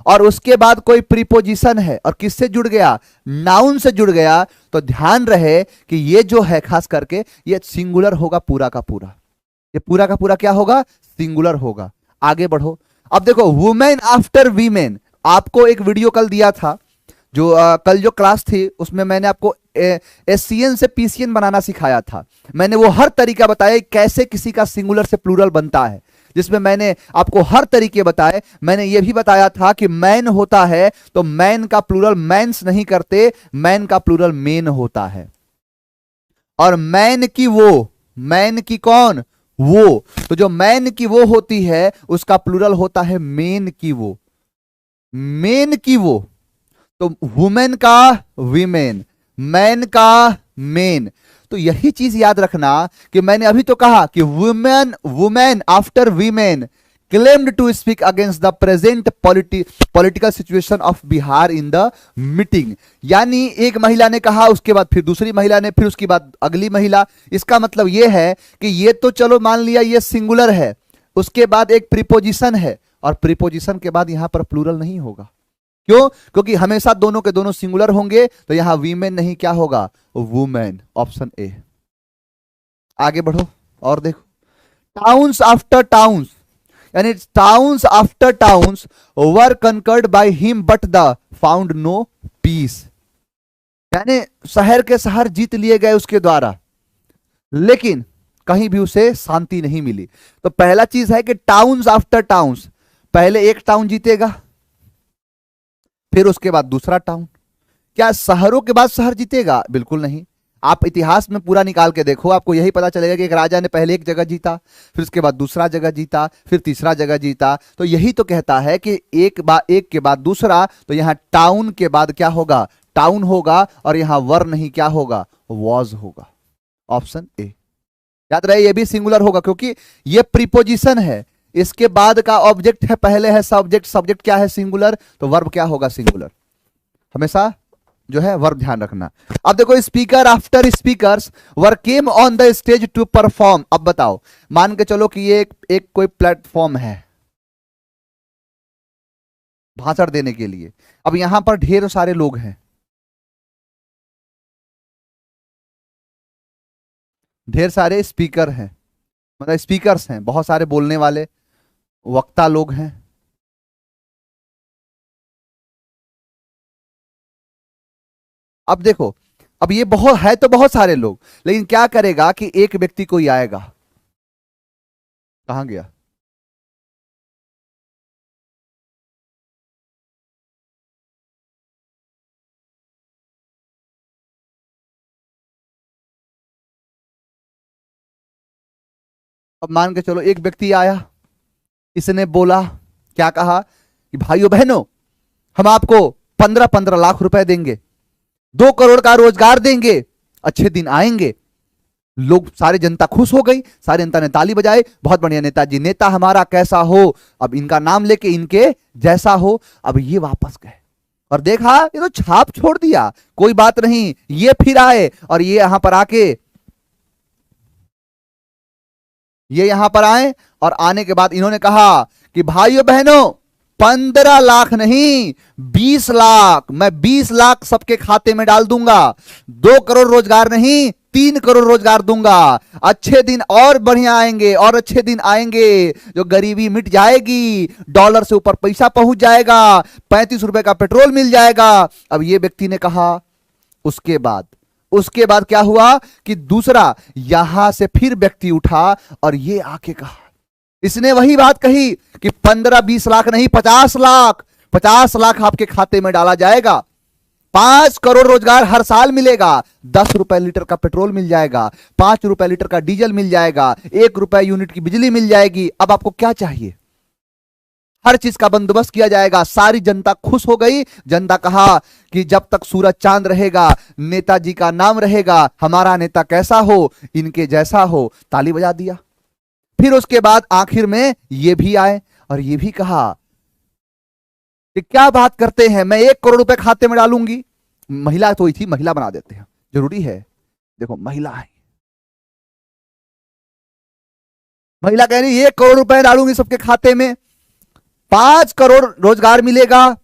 और उसके बाद कोई प्रीपोजिशन है और किससे जुड़ गया, नाउन से जुड़ गया, तो ध्यान रहे कि ये जो है खास करके ये सिंगुलर होगा पूरा का पूरा, ये पूरा का पूरा क्या होगा, सिंगुलर होगा। आगे बढ़ो। अब देखो वुमेन आफ्टर वीमेन, आपको एक वीडियो कल दिया था, जो कल जो क्लास थी उसमें मैंने आपको एससीएन से पीसीएन बनाना सिखाया था। मैंने वो हर तरीका बताया कैसे किसी का सिंगुलर से प्लूरल बनता है, जिसमें मैंने आपको हर तरीके बताए। मैंने ये भी बताया था कि मैन होता है तो मैन का प्लूरल मैंस नहीं करते, मैन का प्लूरल मेन होता है। और मैन की वो, मैन की कौन, वो, तो जो मैन की वो होती है उसका प्लूरल होता है मेन की वो, मेन की वो। तो वुमेन का वीमेन, मैन का मेन। तो यही चीज याद रखना कि मैंने अभी तो कहा कि women, women after women claimed to speak against the present political situation of Bihar in the meeting, यानी एक महिला ने कहा, उसके बाद फिर दूसरी महिला ने, फिर उसके बाद अगली महिला। इसका मतलब यह है कि ये तो चलो मान लिया ये सिंगुलर है, उसके बाद एक प्रीपोजिशन है और प्रीपोजिशन के बाद यहां पर प्लूरल नहीं होगा। क्यों? क्योंकि हमेशा दोनों के दोनों सिंगुलर होंगे, तो यहां वीमेन नहीं, क्या होगा? वुमेन। Option A. आगे बढ़ो और देखो, टाउन्स आफ्टर टाउन्स, यानी towns after towns were conquered by him but the found no peace, यानी शहर के शहर जीत लिए गए उसके द्वारा, लेकिन कहीं भी उसे शांति नहीं मिली। तो पहला चीज है कि टाउन्स आफ्टर टाउन्स, पहले एक टाउन जीतेगा, फिर उसके बाद दूसरा टाउन। क्या शहरों के बाद शहर जीतेगा? बिल्कुल नहीं। आप इतिहास में पूरा निकाल के देखो, आपको यही पता चलेगा कि एक राजा ने पहले एक जगह जीता, फिर उसके बाद दूसरा जगह जीता, फिर तीसरा जगह जीता। तो यही तो कहता है कि एक के बाद दूसरा, तो यहां टाउन के बाद क्या होगा? टाउन होगा, और यहां वर नहीं, क्या होगा? वॉज होगा। Option A. याद रहे ये भी सिंगुलर होगा, क्योंकि ये प्रीपोजिशन है, इसके बाद का ऑब्जेक्ट है, पहले है सब्जेक्ट, सब्जेक्ट क्या है? सिंगुलर, तो वर्ब क्या होगा? सिंगुलर। हमेशा जो है वर्ब ध्यान रखना। अब देखो, speaker after speakers were came on the stage to perform. अब बताओ, मान के चलो कि ये एक कोई प्लेटफॉर्म है भाषण देने के लिए। अब यहां पर ढेर सारे लोग हैं, ढेर सारे स्पीकर हैं, मतलब स्पीकर्स हैं, बहुत सारे बोलने वाले वक्ता लोग हैं। अब देखो, अब ये बहुत है तो बहुत सारे लोग, लेकिन क्या करेगा कि एक व्यक्ति कोई आएगा। कहां गया? अब मान के चलो एक व्यक्ति आया, इसने बोला, क्या कहा कि भाइयों बहनों, हम आपको 15-15 लाख रुपए देंगे, 2 करोड़ का रोजगार देंगे, अच्छे दिन आएंगे। लोग, सारी जनता खुश हो गई, सारी जनता ने ताली बजाई, बहुत बढ़िया नेताजी, नेता हमारा कैसा हो, अब इनका नाम लेके इनके जैसा हो। अब ये वापस गए और देखा ये तो छाप छोड़ दिया, कोई बात नहीं। ये फिर आए और ये यहां पर आके, ये यहां पर आए और आने के बाद इन्होंने कहा कि भाइयों बहनों, 15 लाख नहीं, 20 लाख, मैं 20 लाख सबके खाते में डाल दूंगा। 2 करोड़ रोजगार नहीं, 3 करोड़ रोजगार दूंगा। अच्छे दिन और बढ़िया आएंगे, और अच्छे दिन आएंगे, जो गरीबी मिट जाएगी, डॉलर से ऊपर पैसा पहुंच जाएगा, 35 रुपए का पेट्रोल मिल जाएगा। अब ये व्यक्ति ने कहा, उसके बाद क्या हुआ कि दूसरा यहां से फिर व्यक्ति उठा और ये आके कहा, इसने वही बात कही कि 15-20 लाख नहीं, 50 लाख, 50 लाख आपके खाते में डाला जाएगा, 5 करोड़ रोजगार हर साल मिलेगा, 10 रुपए लीटर का पेट्रोल मिल जाएगा, 5 रुपए लीटर का डीजल मिल जाएगा, 1 रुपए यूनिट की बिजली मिल जाएगी। अब आपको क्या चाहिए? हर चीज का बंदोबस्त किया जाएगा। सारी जनता खुश हो गई। जनता कहा कि जब तक सूरज चांद रहेगा, नेताजी का नाम रहेगा, हमारा नेता कैसा हो, इनके जैसा हो। ताली बजा दिया। फिर उसके बाद आखिर में ये भी आए और ये भी कहा कि क्या बात करते हैं, मैं 1 करोड़ रुपए खाते में डालूंगी। महिला तो ही थी, महिला बना देते हैं, जरूरी है। देखो महिला है, महिला कह रही 1 करोड़ रुपए डालूंगी सबके खाते में, 5 करोड़ रोजगार मिलेगा,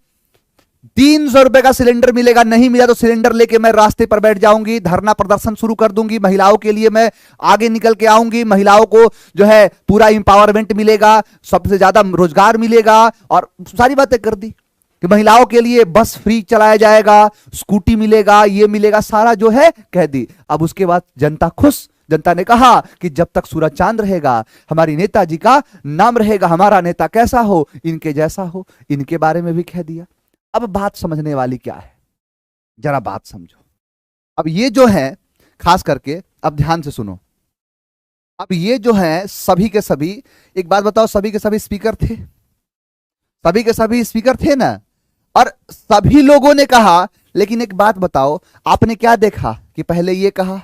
300 रुपए का सिलेंडर मिलेगा, नहीं मिला तो सिलेंडर लेके मैं रास्ते पर बैठ जाऊंगी, धरना प्रदर्शन शुरू कर दूंगी, महिलाओं के लिए मैं आगे निकल के आऊंगी, महिलाओं को जो है पूरा इंपावरमेंट मिलेगा, सबसे ज्यादा रोजगार मिलेगा। और सारी बातें कर दी कि महिलाओं के लिए बस फ्री चलाया जाएगा, स्कूटी मिलेगा, ये मिलेगा, सारा जो है कह दी। अब उसके बाद जनता खुश। जनता ने कहा कि जब तक सूरज चांद रहेगा, हमारी नेताजी का नाम रहेगा, हमारा नेता कैसा हो, इनके जैसा हो, इनके बारे में भी कह दिया। अब बात समझने वाली क्या है, जरा बात समझो। अब ये जो है खास करके, अब ध्यान से सुनो, अब ये जो है सभी के सभी, एक बात बताओ, सभी के सभी स्पीकर थे? सभी के सभी स्पीकर थे ना? और सभी लोगों ने कहा, लेकिन एक बात बताओ, आपने क्या देखा कि पहले ये कहा,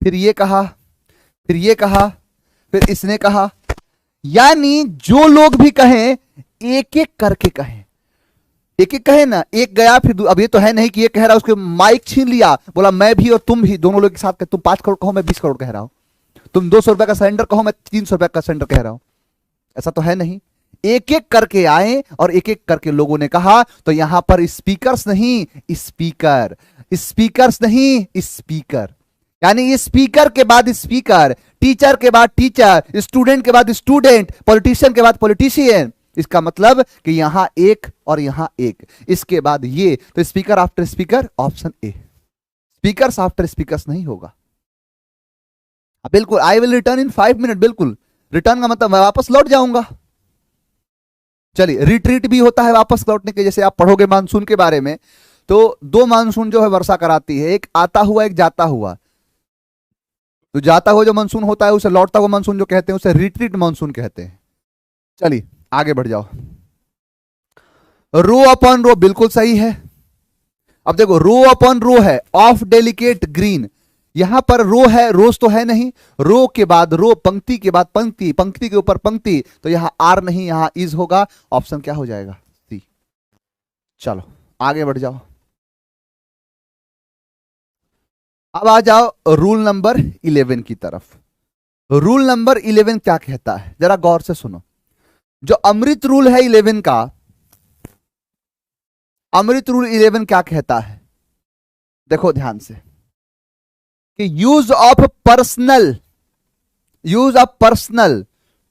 फिर ये कहा, फिर ये कहा, फिर इसने कहा, यानी जो लोग भी कहें एक एक करके कहें, एक एक कहे ना, एक गया फिर, अब ये तो है नहीं कि ये कह रहा उसके माइक छीन लिया, बोला मैं भी और तुम भी, दोनों लोग एक साथ, तुम 5 करोड़ कहो, मैं 20 करोड़ कह रहा हूं, तुम 200 रुपए का सिलेंडर कहो, मैं 300 रुपए का सिलेंडर कह रहा हूं, ऐसा तो है नहीं। एक एक करके आए और एक एक करके लोगों ने कहा। तो यहां पर स्पीकर्स नहीं, स्पीकर, स्पीकर्स नहीं, स्पीकर, यानी स्पीकर के बाद स्पीकर, टीचर के बाद टीचर, स्टूडेंट के बाद स्टूडेंट, पॉलिटिशियन के बाद पॉलिटिशियन। इसका मतलब कि यहां एक और यहां एक, इसके बाद ये, तो speaker after speaker, option A. Speakers after speakers नहीं होगा। बिल्कुल, I will return in 5 minute, बिल्कुल रिटर्न का मतलब मैं वापस लौट जाऊंगा। चलिए, रिट्रीट भी होता है वापस लौटने के, जैसे आप पढ़ोगे मानसून के बारे में, तो 2 मानसून जो है वर्षा कराती है, एक आता हुआ एक जाता हुआ। तो जाता हुआ जो मानसून होता है उसे लौटता हुआ मानसून जो कहते हैं उसे रिट्रीट मानसून कहते हैं। चलिए आगे बढ़ जाओ। रो अपॉन रो बिल्कुल सही है। अब देखो, रो अपॉन रो है, ऑफ डेलिकेट ग्रीन, यहां पर रो है, रोज तो है नहीं, रो के बाद रो, पंक्ति के बाद पंक्ति, पंक्ति के ऊपर पंक्ति, तो यहां आर नहीं, यहां इज होगा। ऑप्शन क्या हो जाएगा? सी। चलो आगे बढ़ जाओ। अब आ जाओ रूल नंबर 11 की तरफ। रूल नंबर 11 क्या कहता है, जरा गौर से सुनो। जो अमृत रूल है 11 का, अमृत रूल 11 क्या कहता है, देखो ध्यान से, कि use of personal, use of personal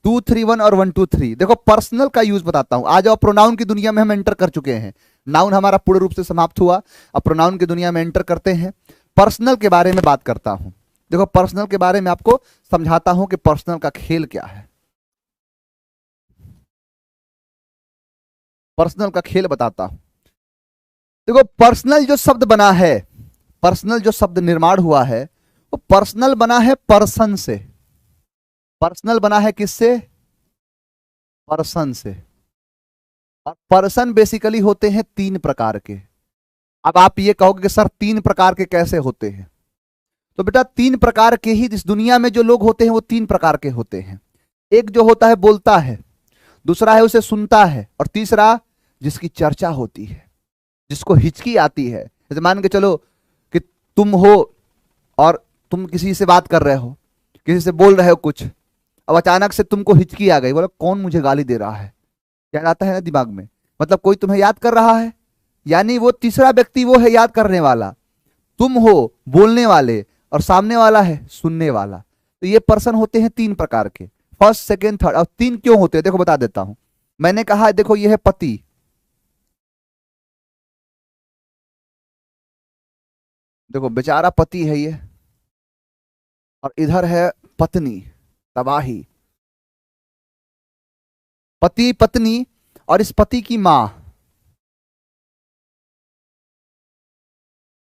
231 और 123। देखो पर्सनल का यूज बताता हूं। आ जाओ, प्रोनाउन की दुनिया में हम एंटर कर चुके हैं, नाउन हमारा पूर्ण रूप से समाप्त हुआ, अब प्रोनाउन की दुनिया में एंटर करते हैं। पर्सनल के बारे में बात करता हूं। देखो पर्सनल के बारे में आपको समझाता हूं कि पर्सनल का खेल क्या है। पर्सनल का खेल बताता हूं। देखो पर्सनल जो शब्द बना है, पर्सनल जो शब्द निर्माण हुआ है, वो पर्सनल बना है पर्सन से। पर्सनल बना है किससे? पर्सन से। और पर्सन बेसिकली होते हैं 3 प्रकार के। अब आप ये कहोगे कि सर 3 प्रकार के कैसे होते हैं? तो बेटा 3 प्रकार के ही इस दुनिया में जो लोग होते हैं वो 3 प्रकार के होते हैं। एक जो होता है बोलता है, दूसरा है उसे सुनता है, और तीसरा जिसकी चर्चा होती है, जिसको हिचकी आती है। जैसे मान के चलो कि तुम हो और तुम किसी से बात कर रहे हो, किसी से बोल रहे हो कुछ, अब अचानक से तुमको हिचकी आ गई, बोला कौन मुझे गाली दे रहा है, क्या आता है ना दिमाग में, मतलब कोई तुम्हें याद कर रहा है, यानी वो तीसरा व्यक्ति वो है याद करने वाला, तुम हो बोलने वाले, और सामने वाला है सुनने वाला। तो ये पर्सन होते हैं 3 प्रकार के, फर्स्ट सेकेंड थर्ड। अब 3 क्यों होते हैं देखो बता देता हूं। मैंने कहा देखो ये है पति, देखो बेचारा पति है ये, और इधर है पत्नी, तबाही, पति पत्नी, और इस पति की मां,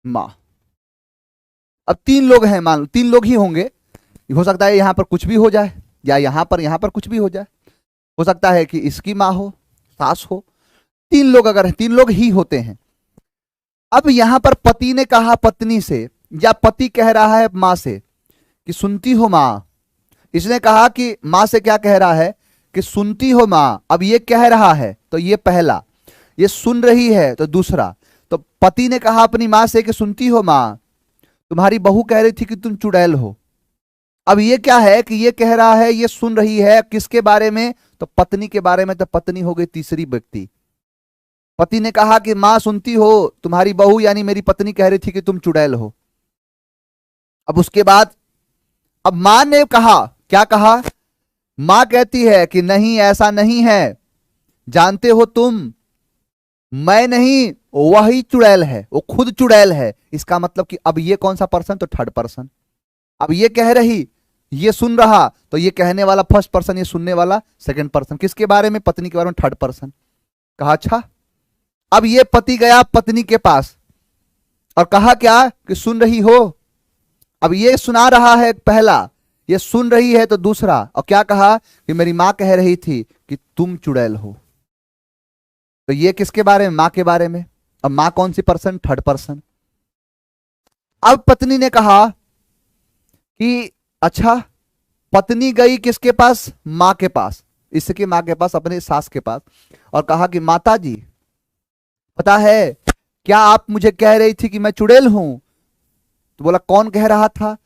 मां। अब 3 लोग हैं, मान लो 3 लोग ही होंगे, हो सकता है यहां पर कुछ भी हो जाए, या यहां पर कुछ भी हो जाए, हो सकता है कि इसकी मां हो, सास हो, 3 लोग अगर 3 लोग ही होते हैं। अब यहां पर पति ने कहा पत्नी से, या पति कह रहा है मां से कि सुनती हो मां, इसने कहा कि मां से क्या कह रहा है कि सुनती हो मां। अब ये कह रहा है तो ये पहला, ये सुन रही है तो दूसरा। तो पति ने कहा अपनी मां से कि सुनती हो मां, तुम्हारी बहू कह रही थी कि तुम चुड़ैल हो। अब ये क्या है कि ये कह रहा है, ये सुन रही है किसके बारे में, तो पत्नी के बारे में। तो पत्नी हो गई तीसरी व्यक्ति। पति ने कहा कि मां सुनती हो, तुम्हारी बहू यानी मेरी पत्नी कह रही थी कि तुम चुड़ैल हो। अब उसके बाद अब मां ने कहा, क्या कहा, मां कहती है कि नहीं ऐसा नहीं है, जानते हो तुम, मैं नहीं, वही चुड़ैल है, वो खुद चुड़ैल है। इसका मतलब कि अब ये कौन सा पर्सन, तो थर्ड पर्सन। अब ये कह रही, ये सुन रहा, तो ये कहने वाला फर्स्ट पर्सन, ये सुनने वाला सेकंड पर्सन। किसके बारे में, पत्नी के बारे में, थर्ड पर्सन। कहा अच्छा। अब ये पति गया पत्नी के पास और कहा क्या कि सुन रही हो। अब ये सुना रहा है पहला, ये सुन रही है तो दूसरा, और क्या कहा कि मेरी मां कह रही थी कि तुम चुड़ैल हो। तो ये किसके बारे में, मां के बारे में। अब मां कौन सी पर्सन, थर्ड पर्सन। अब पत्नी ने कहा कि अच्छा, पत्नी गई किसके पास, मां के पास, इसकी मां के पास, अपने सास के पास, और कहा कि माता जी पता है क्या आप मुझे कह रही थी कि मैं चुड़ैल हूं। तो बोला कौन कह रहा था।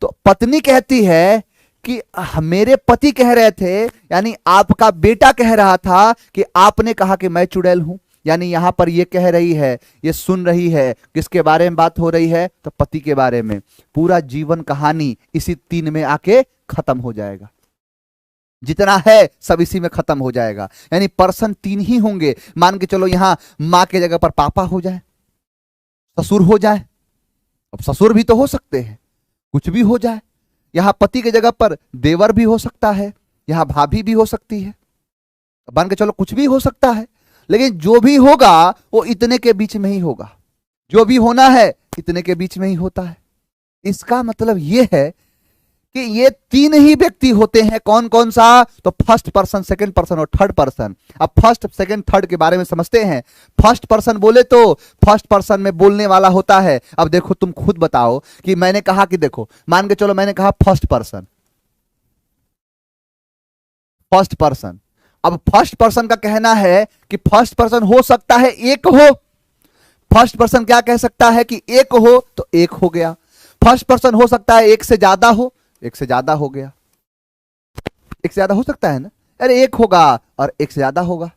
तो पत्नी कहती है कि मेरे पति कह रहे थे, यानी आपका बेटा कह रहा था कि आपने कहा कि मैं चुड़ैल हूं, यानी यहां पर ये कह रही है, ये सुन रही है, किसके बारे में बात हो रही है, तो पति के बारे में। पूरा जीवन कहानी इसी 3 में आके खत्म हो जाएगा, जितना है सब इसी में खत्म हो जाएगा। यानी पर्सन 3 ही होंगे। मान के चलो यहां मां के जगह पर पापा हो जाए, ससुर हो जाए, अब ससुर भी तो हो सकते हैं, कुछ भी हो जाए। यहां पति के जगह पर देवर भी हो सकता है, यहां भाभी भी हो सकती है, मान के चलो कुछ भी हो सकता है। लेकिन जो भी होगा वो इतने के बीच में ही होगा, जो भी होना है इतने के बीच में ही होता है। इसका मतलब यह है कि ये 3 ही व्यक्ति होते हैं। कौन कौन सा? तो फर्स्ट पर्सन, सेकंड पर्सन और थर्ड पर्सन। अब फर्स्ट, सेकंड, थर्ड के बारे में समझते हैं। फर्स्ट पर्सन बोले तो फर्स्ट पर्सन में बोलने वाला होता है। अब देखो तुम खुद बताओ कि मैंने कहा कि देखो, मान के चलो मैंने कहा फर्स्ट पर्सन, फर्स्ट पर्सन। अब फर्स्ट पर्सन का कहना है कि फर्स्ट पर्सन हो सकता है एक हो। फर्स्ट पर्सन क्या कह सकता है कि एक हो तो एक हो गया। फर्स्ट पर्सन हो सकता है एक से ज्यादा हो, एक से ज्यादा हो गया। एक से ज्यादा हो सकता है ना, अरे एक होगा और एक से ज्यादा होगा।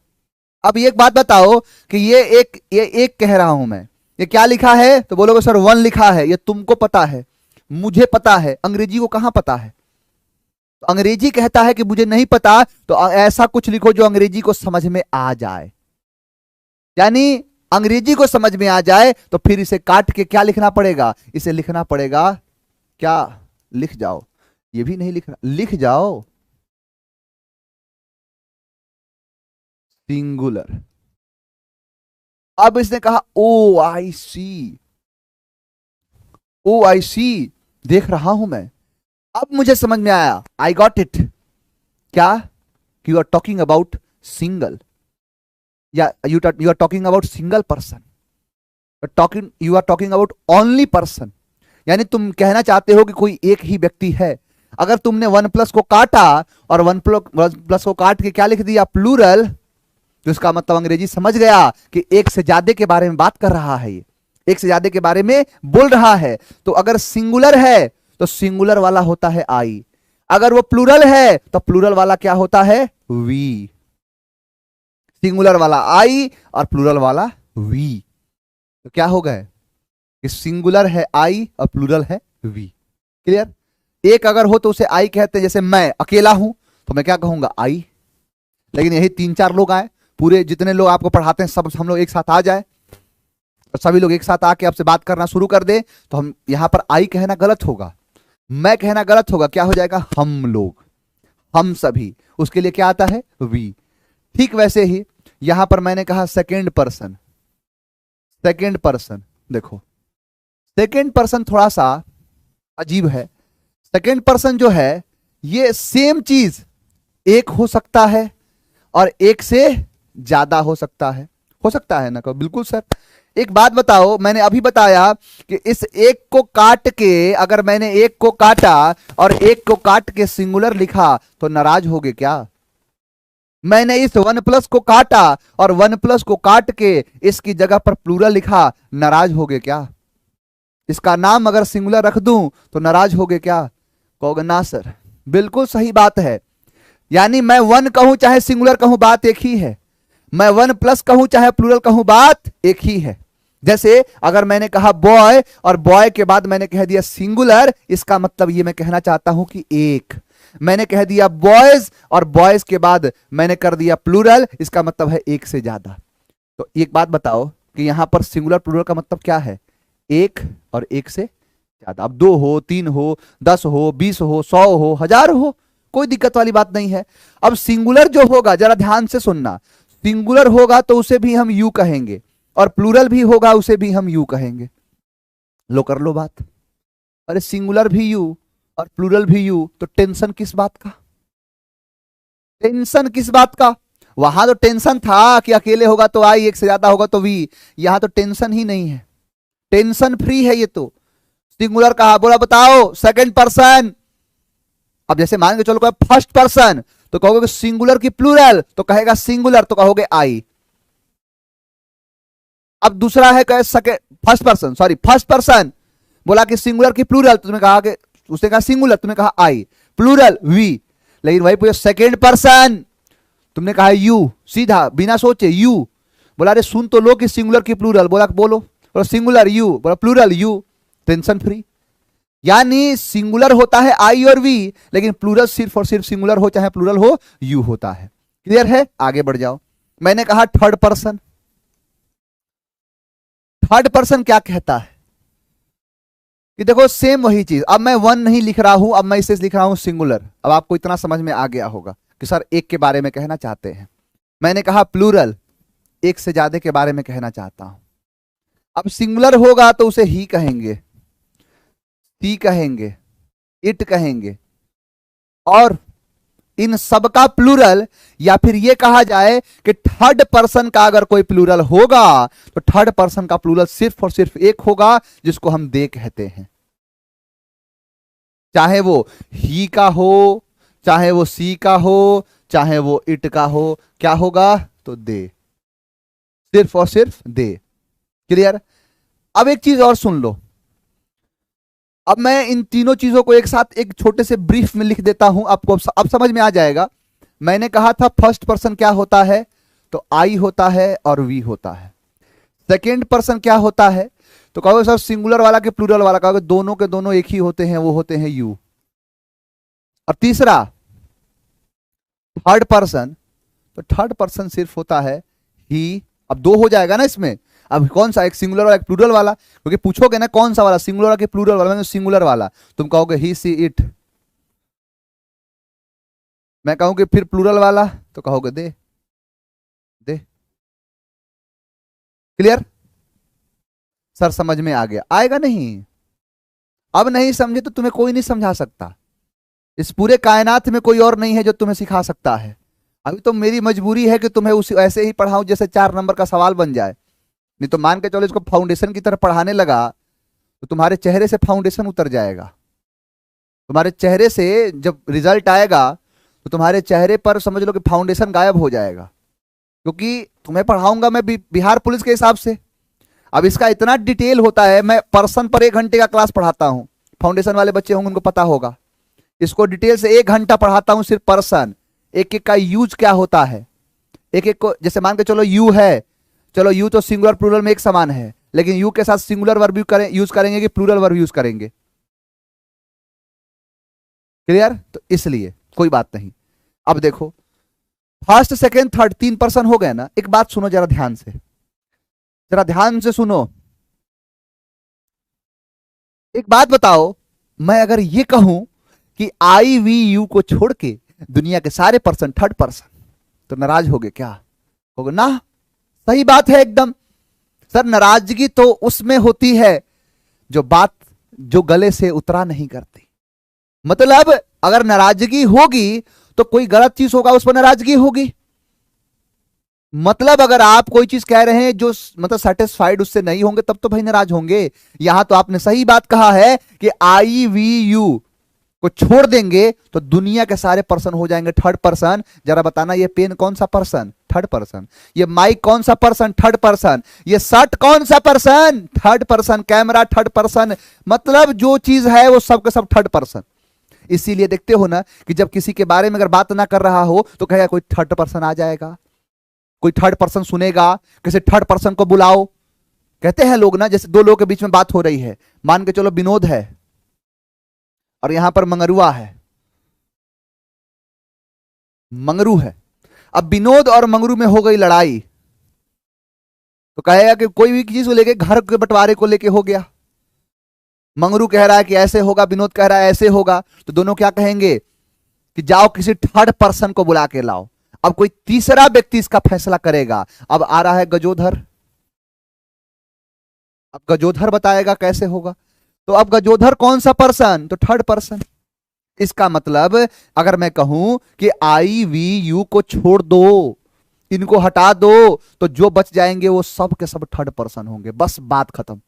अब ये एक बात बताओ कि ये एक कह रहा हूं मैं, ये क्या लिखा है? तो बोलोगे सर 1 लिखा है। ये तुमको पता है, मुझे पता है, अंग्रेजी को कहां पता है? तो अंग्रेजी कहता है कि मुझे नहीं पता, तो ऐसा कुछ लिखो जो अंग्रेजी को समझ में आ जाए। यानी अंग्रेजी को समझ में आ जाए तो फिर इसे काट के क्या लिखना पड़ेगा? इसे लिखना पड़ेगा क्या? लिख जाओ, ये भी नहीं लिखना, लिख जाओ सिंगुलर। अब इसने कहा OIC, OIC देख रहा हूं मैं, अब मुझे समझ में आया, आई गॉट इट। क्या? You are talking about single, या you are talking about single person, you are talking about only person. यानी तुम कहना चाहते हो कि कोई एक ही व्यक्ति है। अगर तुमने 1+ को काटा और 1+ को काट के क्या लिख दिया? प्लूरल, तो इसका मतलब अंग्रेजी समझ गया कि एक से ज्यादा के बारे में बात कर रहा है, ये एक से ज्यादा के बारे में बोल रहा है। तो अगर सिंगुलर है तो सिंगुलर वाला होता है आई, अगर वो प्लूरल है तो प्लूरल वाला क्या होता है? वी। सिंगुलर वाला आई और प्लूरल वाला वी। तो क्या हो गए कि सिंगुलर है आई और प्लूरल है वी। क्लियर? एक अगर हो तो उसे आई कहते हैं। जैसे मैं अकेला हूं तो मैं क्या कहूंगा? आई। लेकिन यही 3-4 लोग आए, पूरे जितने लोग आपको पढ़ाते हैं सब हम लोग एक साथ आ जाए और सभी लोग एक साथ आके आपसे बात करना शुरू कर दे, तो हम यहां पर आई कहना गलत होगा, मैं कहना गलत होगा। क्या हो जाएगा? हम लोग, हम सभी। उसके लिए क्या आता है? वी। ठीक वैसे ही यहां पर मैंने कहा सेकेंड पर्सन, सेकेंड पर्सन। देखो सेकेंड पर्सन थोड़ा सा अजीब है। सेकेंड पर्सन जो है ये सेम चीज एक हो सकता है और एक से ज्यादा हो सकता है ना? बिल्कुल सर। एक बात बताओ, मैंने अभी बताया कि इस एक को काट के, अगर मैंने एक को काटा और एक को काट के सिंगुलर लिखा तो नाराज होगे क्या? मैंने इस 1+ को काटा और 1+ को काट के इसकी जगह पर प्लूरल लिखा, नाराज होगे क्या? इसका नाम अगर सिंगुलर रख दूं तो नाराज होगे क्या? कहोगे ना सर। बिल्कुल सही बात है। यानी मैं 1 कहूं चाहे सिंगुलर कहूं, बात एक ही है। मैं 1+ कहूं चाहे प्लूरल कहूं, बात एक ही है। जैसे अगर मैंने कहा बॉय और बॉय के बाद मैंने कह दिया सिंगुलर, इसका मतलब ये मैं कहना चाहता हूं कि एक। मैंने कह दिया बॉयज और बॉयज के बाद मैंने कर दिया प्लूरल, इसका मतलब है एक से ज्यादा। तो एक बात बताओ कि यहां पर सिंगुलर प्लूरल का मतलब क्या है? एक और एक से ज्यादा। अब 2 हो, 3 हो, 10 हो, 20 हो, 100 हो, 1000 हो, कोई दिक्कत वाली बात नहीं है। अब सिंगुलर जो होगा, जरा ध्यान से सुनना, सिंगुलर होगा तो उसे भी हम यू कहेंगे और प्लूरल भी होगा उसे भी हम यू कहेंगे। लो कर लो बात। अरे सिंगुलर भी यू और प्लूरल भी यू, तो टेंशन किस बात का? टेंशन किस बात का? वहां तो टेंशन था कि अकेले होगा तो आई, एक से ज्यादा होगा तो वी। यहां तो टेंशन ही नहीं है, टेंशन फ्री है ये तो। सिंगुलर कहा, बोला बताओ सेकंड पर्सन। अब जैसे मान के चलो फर्स्ट पर्सन तो कहोगे सिंगुलर की प्लूरल, तो कहेगा सिंगुलर, तो कहोगे आई। अब दूसरा है कहे first person, sorry first person बोला कि सिंगुलर की प्लूरल, तो तुमने कहा कि उसने कहा सिंगुलर, तुमने कहा आई। प्लूरल वी, लेकिन वही पूछो सेकेंड पर्सन, तुमने कहा यू, सीधा बिना सोचे यू, बोला अरे सुन तो लो कि सिंगुलर की प्लूरल, बोला बोलो, बोला सिंगुलर यू, बोला प्लूरल यू, टेंशन फ्री। यानी सिंगुलर होता है आई और वी, लेकिन प्लूरल सिर्फ और सिर्फ सिंगुलर हो चाहे प्लूरल हो यू होता है। क्लियर है? आगे बढ़ जाओ। मैंने कहा थर्ड पर्सन, थर्ड पर्सन क्या कहता है कि देखो सेम वही चीज, अब मैं वन नहीं लिख रहा हूं, अब मैं इसे लिख रहा हूं सिंगुलर। अब आपको इतना समझ में आ गया होगा कि सर एक के बारे में कहना चाहते हैं। मैंने कहा प्लूरल, एक से ज्यादा के बारे में कहना चाहता हूं। अब सिंगुलर होगा तो उसे ही कहेंगे, सी कहेंगे, इट कहेंगे, और इन सब का प्लूरल, या फिर यह कहा जाए कि थर्ड पर्सन का अगर कोई प्लूरल होगा तो थर्ड पर्सन का प्लूरल सिर्फ और सिर्फ एक होगा, जिसको हम दे कहते हैं। चाहे वो ही का हो, चाहे वो सी का हो, चाहे वो इट का हो, क्या होगा? तो दे, सिर्फ और सिर्फ दे। क्लियर? अब एक चीज और सुन लो, अब मैं इन तीनों चीजों को एक साथ एक छोटे से ब्रीफ में लिख देता हूं, आपको अब समझ में आ जाएगा। मैंने कहा था फर्स्ट पर्सन क्या होता है, तो आई होता है और वी होता है। सेकेंड पर्सन क्या होता है, तो कहोगे सर सिंगुलर वाला के प्लूरल वाला, कहोगे दोनों के दोनों एक ही होते हैं, वो होते हैं यू। और तीसरा थर्ड पर्सन, तो थर्ड पर्सन सिर्फ होता है ही। अब दो हो जाएगा ना इसमें, अब कौन सा, एक सिंगुलर वाला एक प्लूरल वाला, क्योंकि पूछोगे ना कौन सा वाला, सिंगुलर वाला कि प्लूरल वाला, मैं सिंगुलर वाला, तुम कहोगे ही सी इट। मैं कहूंगी फिर प्लूरल वाला, तो कहोगे दे दे। क्लियर? सर समझ में आ गया? आएगा नहीं? अब नहीं समझे तो तुम्हें कोई नहीं समझा सकता, इस पूरे कायनात में कोई और नहीं है जो तुम्हें सिखा सकता है। अभी तो मेरी मजबूरी है कि तुम्हें उसी ऐसे ही पढ़ाऊं जैसे 4 नंबर का सवाल बन जाए, नहीं तो मान के चलो इसको फाउंडेशन की तरह पढ़ाने लगा तो तुम्हारे चेहरे से फाउंडेशन उतर जाएगा। तुम्हारे चेहरे से जब रिजल्ट आएगा तो तुम्हारे चेहरे पर समझ लो कि फाउंडेशन गायब हो जाएगा, क्योंकि तुम्हें पढ़ाऊंगा मैं बिहार पुलिस के हिसाब से। अब इसका इतना डिटेल होता है, मैं पर्सन पर 1 घंटे का क्लास पढ़ाता हूं, फाउंडेशन वाले बच्चे होंगे उनको पता होगा। इसको डिटेल से 1 घंटा पढ़ाता हूं सिर्फ पर्सन, एक एक का यूज क्या होता है, एक एक को, जैसे मान के चलो यू है, चलो यू तो सिंगुलर प्लूरल में एक समान है, लेकिन यू के साथ सिंगुलर वर्ब यूज करेंगे कि प्लूरल वर्ब यूज करेंगे। क्लियर? तो इसलिए कोई बात नहीं। अब देखो फर्स्ट सेकेंड थर्ड 3 पर्सन हो गए ना। एक बात सुनो जरा ध्यान से, जरा ध्यान से सुनो। एक बात बताओ, मैं अगर ये कहूं कि आई वी यू को छोड़ के दुनिया के सारे पर्सन थर्ड पर्सन, तो नाराज होगे क्या? होगे ना? सही बात है एकदम। सर नाराजगी तो उसमें होती है जो बात जो गले से उतरा नहीं करती। मतलब अगर नाराजगी होगी तो कोई गलत चीज होगा, उस पर नाराजगी होगी। मतलब अगर आप कोई चीज कह रहे हैं जो मतलब सेटिस्फाइड उससे नहीं होंगे, तब तो भाई नाराज होंगे। यहां तो आपने सही बात कहा है कि आई वी यू को छोड़ देंगे तो दुनिया के सारे पर्सन हो जाएंगे थर्ड पर्सन। जरा बताना, ये पेन कौन सा पर्सन? Third person. ये माइक कौन सा पर्सन? Third person. ये शर्ट कौन सा person? Third person. Camera third person. मतलब जो चीज है वो सब के सब थर्ड पर्सन। इसीलिए देखते हो ना कि जब किसी के बारे में अगर बात ना कर रहा हो तो कहेगा कोई थर्ड पर्सन आ जाएगा, कोई थर्ड पर्सन सुनेगा, किसी थर्ड पर्सन को बुलाओ। कहते हैं लोग ना, जैसे 2 लोगों के बीच में बात हो रही है, मान के चलो विनोद है और यहां पर मंगरुआ है, मंगरू है। अब विनोद और मंगरू में हो गई लड़ाई, तो कहेगा कि कोई भी चीज को लेके, घर के बंटवारे को लेके हो गया। मंगरू कह रहा है कि ऐसे होगा, विनोद कह रहा है ऐसे होगा, तो दोनों क्या कहेंगे कि जाओ किसी थर्ड पर्सन को बुला के लाओ। अब कोई तीसरा व्यक्ति इसका फैसला करेगा। अब आ रहा है गजोधर, अब गजोधर बताएगा कैसे होगा। तो अब गजोधर कौन सा पर्सन? तो थर्ड पर्सन। इसका मतलब अगर मैं कहूं कि आई वी यू को छोड़ दो, इनको हटा दो, तो जो बच जाएंगे वो सब के सब थर्ड पर्सन होंगे। बस बात खत्म।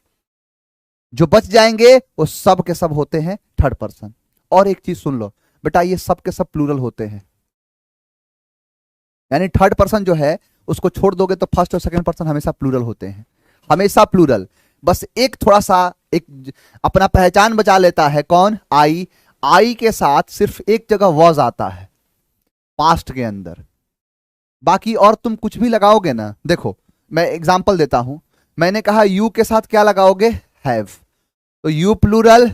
जो बच जाएंगे वो सब के सब होते हैं थर्ड पर्सन। और एक चीज सुन लो बेटा, ये सब के सब प्लूरल होते हैं, यानी थर्ड पर्सन जो है उसको छोड़ दोगे तो फर्स्ट और सेकंड पर्सन हमेशा प्लूरल होते हैं, हमेशा प्लूरल। बस एक थोड़ा सा एक अपना पहचान बचा लेता है, कौन? आई। आई के साथ सिर्फ एक जगह वॉज आता है पास्ट के अंदर, बाकी और तुम कुछ भी लगाओगे ना, देखो मैं एग्जांपल देता हूं, मैंने कहा यू के साथ क्या लगाओगे, हैव, तो यू प्लूरल,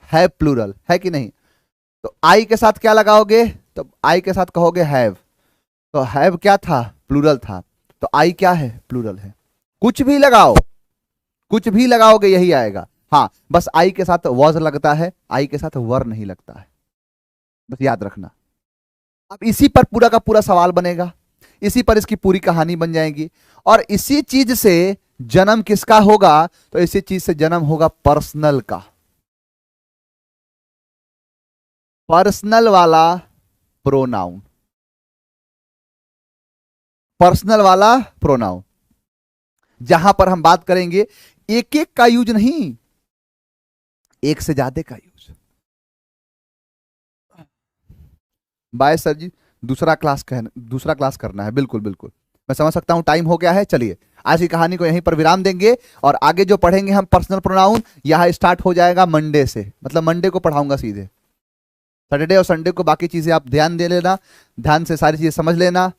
हैव प्लूरल, है कि नहीं। तो आई के साथ क्या लगाओगे, तो आई के साथ कहोगे हैव, तो हैव क्या था, प्लूरल था, तो आई क्या है, प्लूरल है। कुछ भी लगाओ, कुछ भी लगाओगे यही आएगा। हाँ, बस आई के साथ वॉज लगता है, आई के साथ वर नहीं लगता है, बस याद रखना। अब इसी पर पूरा का पूरा सवाल बनेगा, इसी पर इसकी पूरी कहानी बन जाएगी, और इसी चीज से जन्म किसका होगा, तो इसी चीज से जन्म होगा पर्सनल का, पर्सनल वाला प्रोनाउन, पर्सनल वाला प्रोनाउन, जहां पर हम बात करेंगे एक एक का यूज नहीं, एक से ज्यादा का यूज। बाय सर जी, दूसरा क्लास करना है, बिल्कुल बिल्कुल मैं समझ सकता हूं, टाइम हो गया है। चलिए आज की कहानी को यहीं पर विराम देंगे, और आगे जो पढ़ेंगे हम पर्सनल प्रोनाउन, यहां स्टार्ट हो जाएगा मंडे से, मतलब मंडे को पढ़ाऊंगा सीधे। सैटरडे और संडे को बाकी चीजें आप ध्यान दे लेना, ध्यान से सारी चीजें समझ लेना।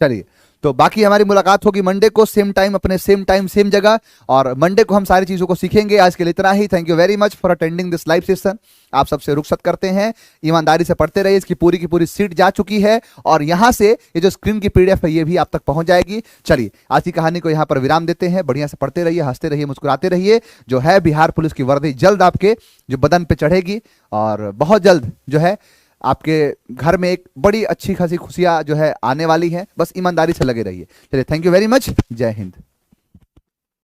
चलिए, तो बाकी हमारी मुलाकात होगी मंडे को, सेम टाइम, अपने सेम टाइम सेम जगह, और मंडे को हम सारी चीजों को सीखेंगे। आज के लिए इतना ही। Thank you very much for attending this live session. आप सबसे रुखसत करते हैं, ईमानदारी से पढ़ते रहिए। इसकी पूरी की पूरी सीट जा चुकी है, और यहां से ये जो स्क्रीन की पीडीएफ है ये भी आप तक पहुंच जाएगी। चलिए आज की कहानी को यहां पर विराम देते हैं। बढ़िया से पढ़ते रहिए, हंसते रहिए, मुस्कुराते रहिए। जो है बिहार पुलिस की वर्दी जल्द आपके जो बदन पे चढ़ेगी, और बहुत जल्द जो है आपके घर में एक बड़ी अच्छी खासी खुशियां जो है आने वाली हैं। बस ईमानदारी से लगे रहिए। चलिए, थैंक यू वेरी मच, जय हिंद।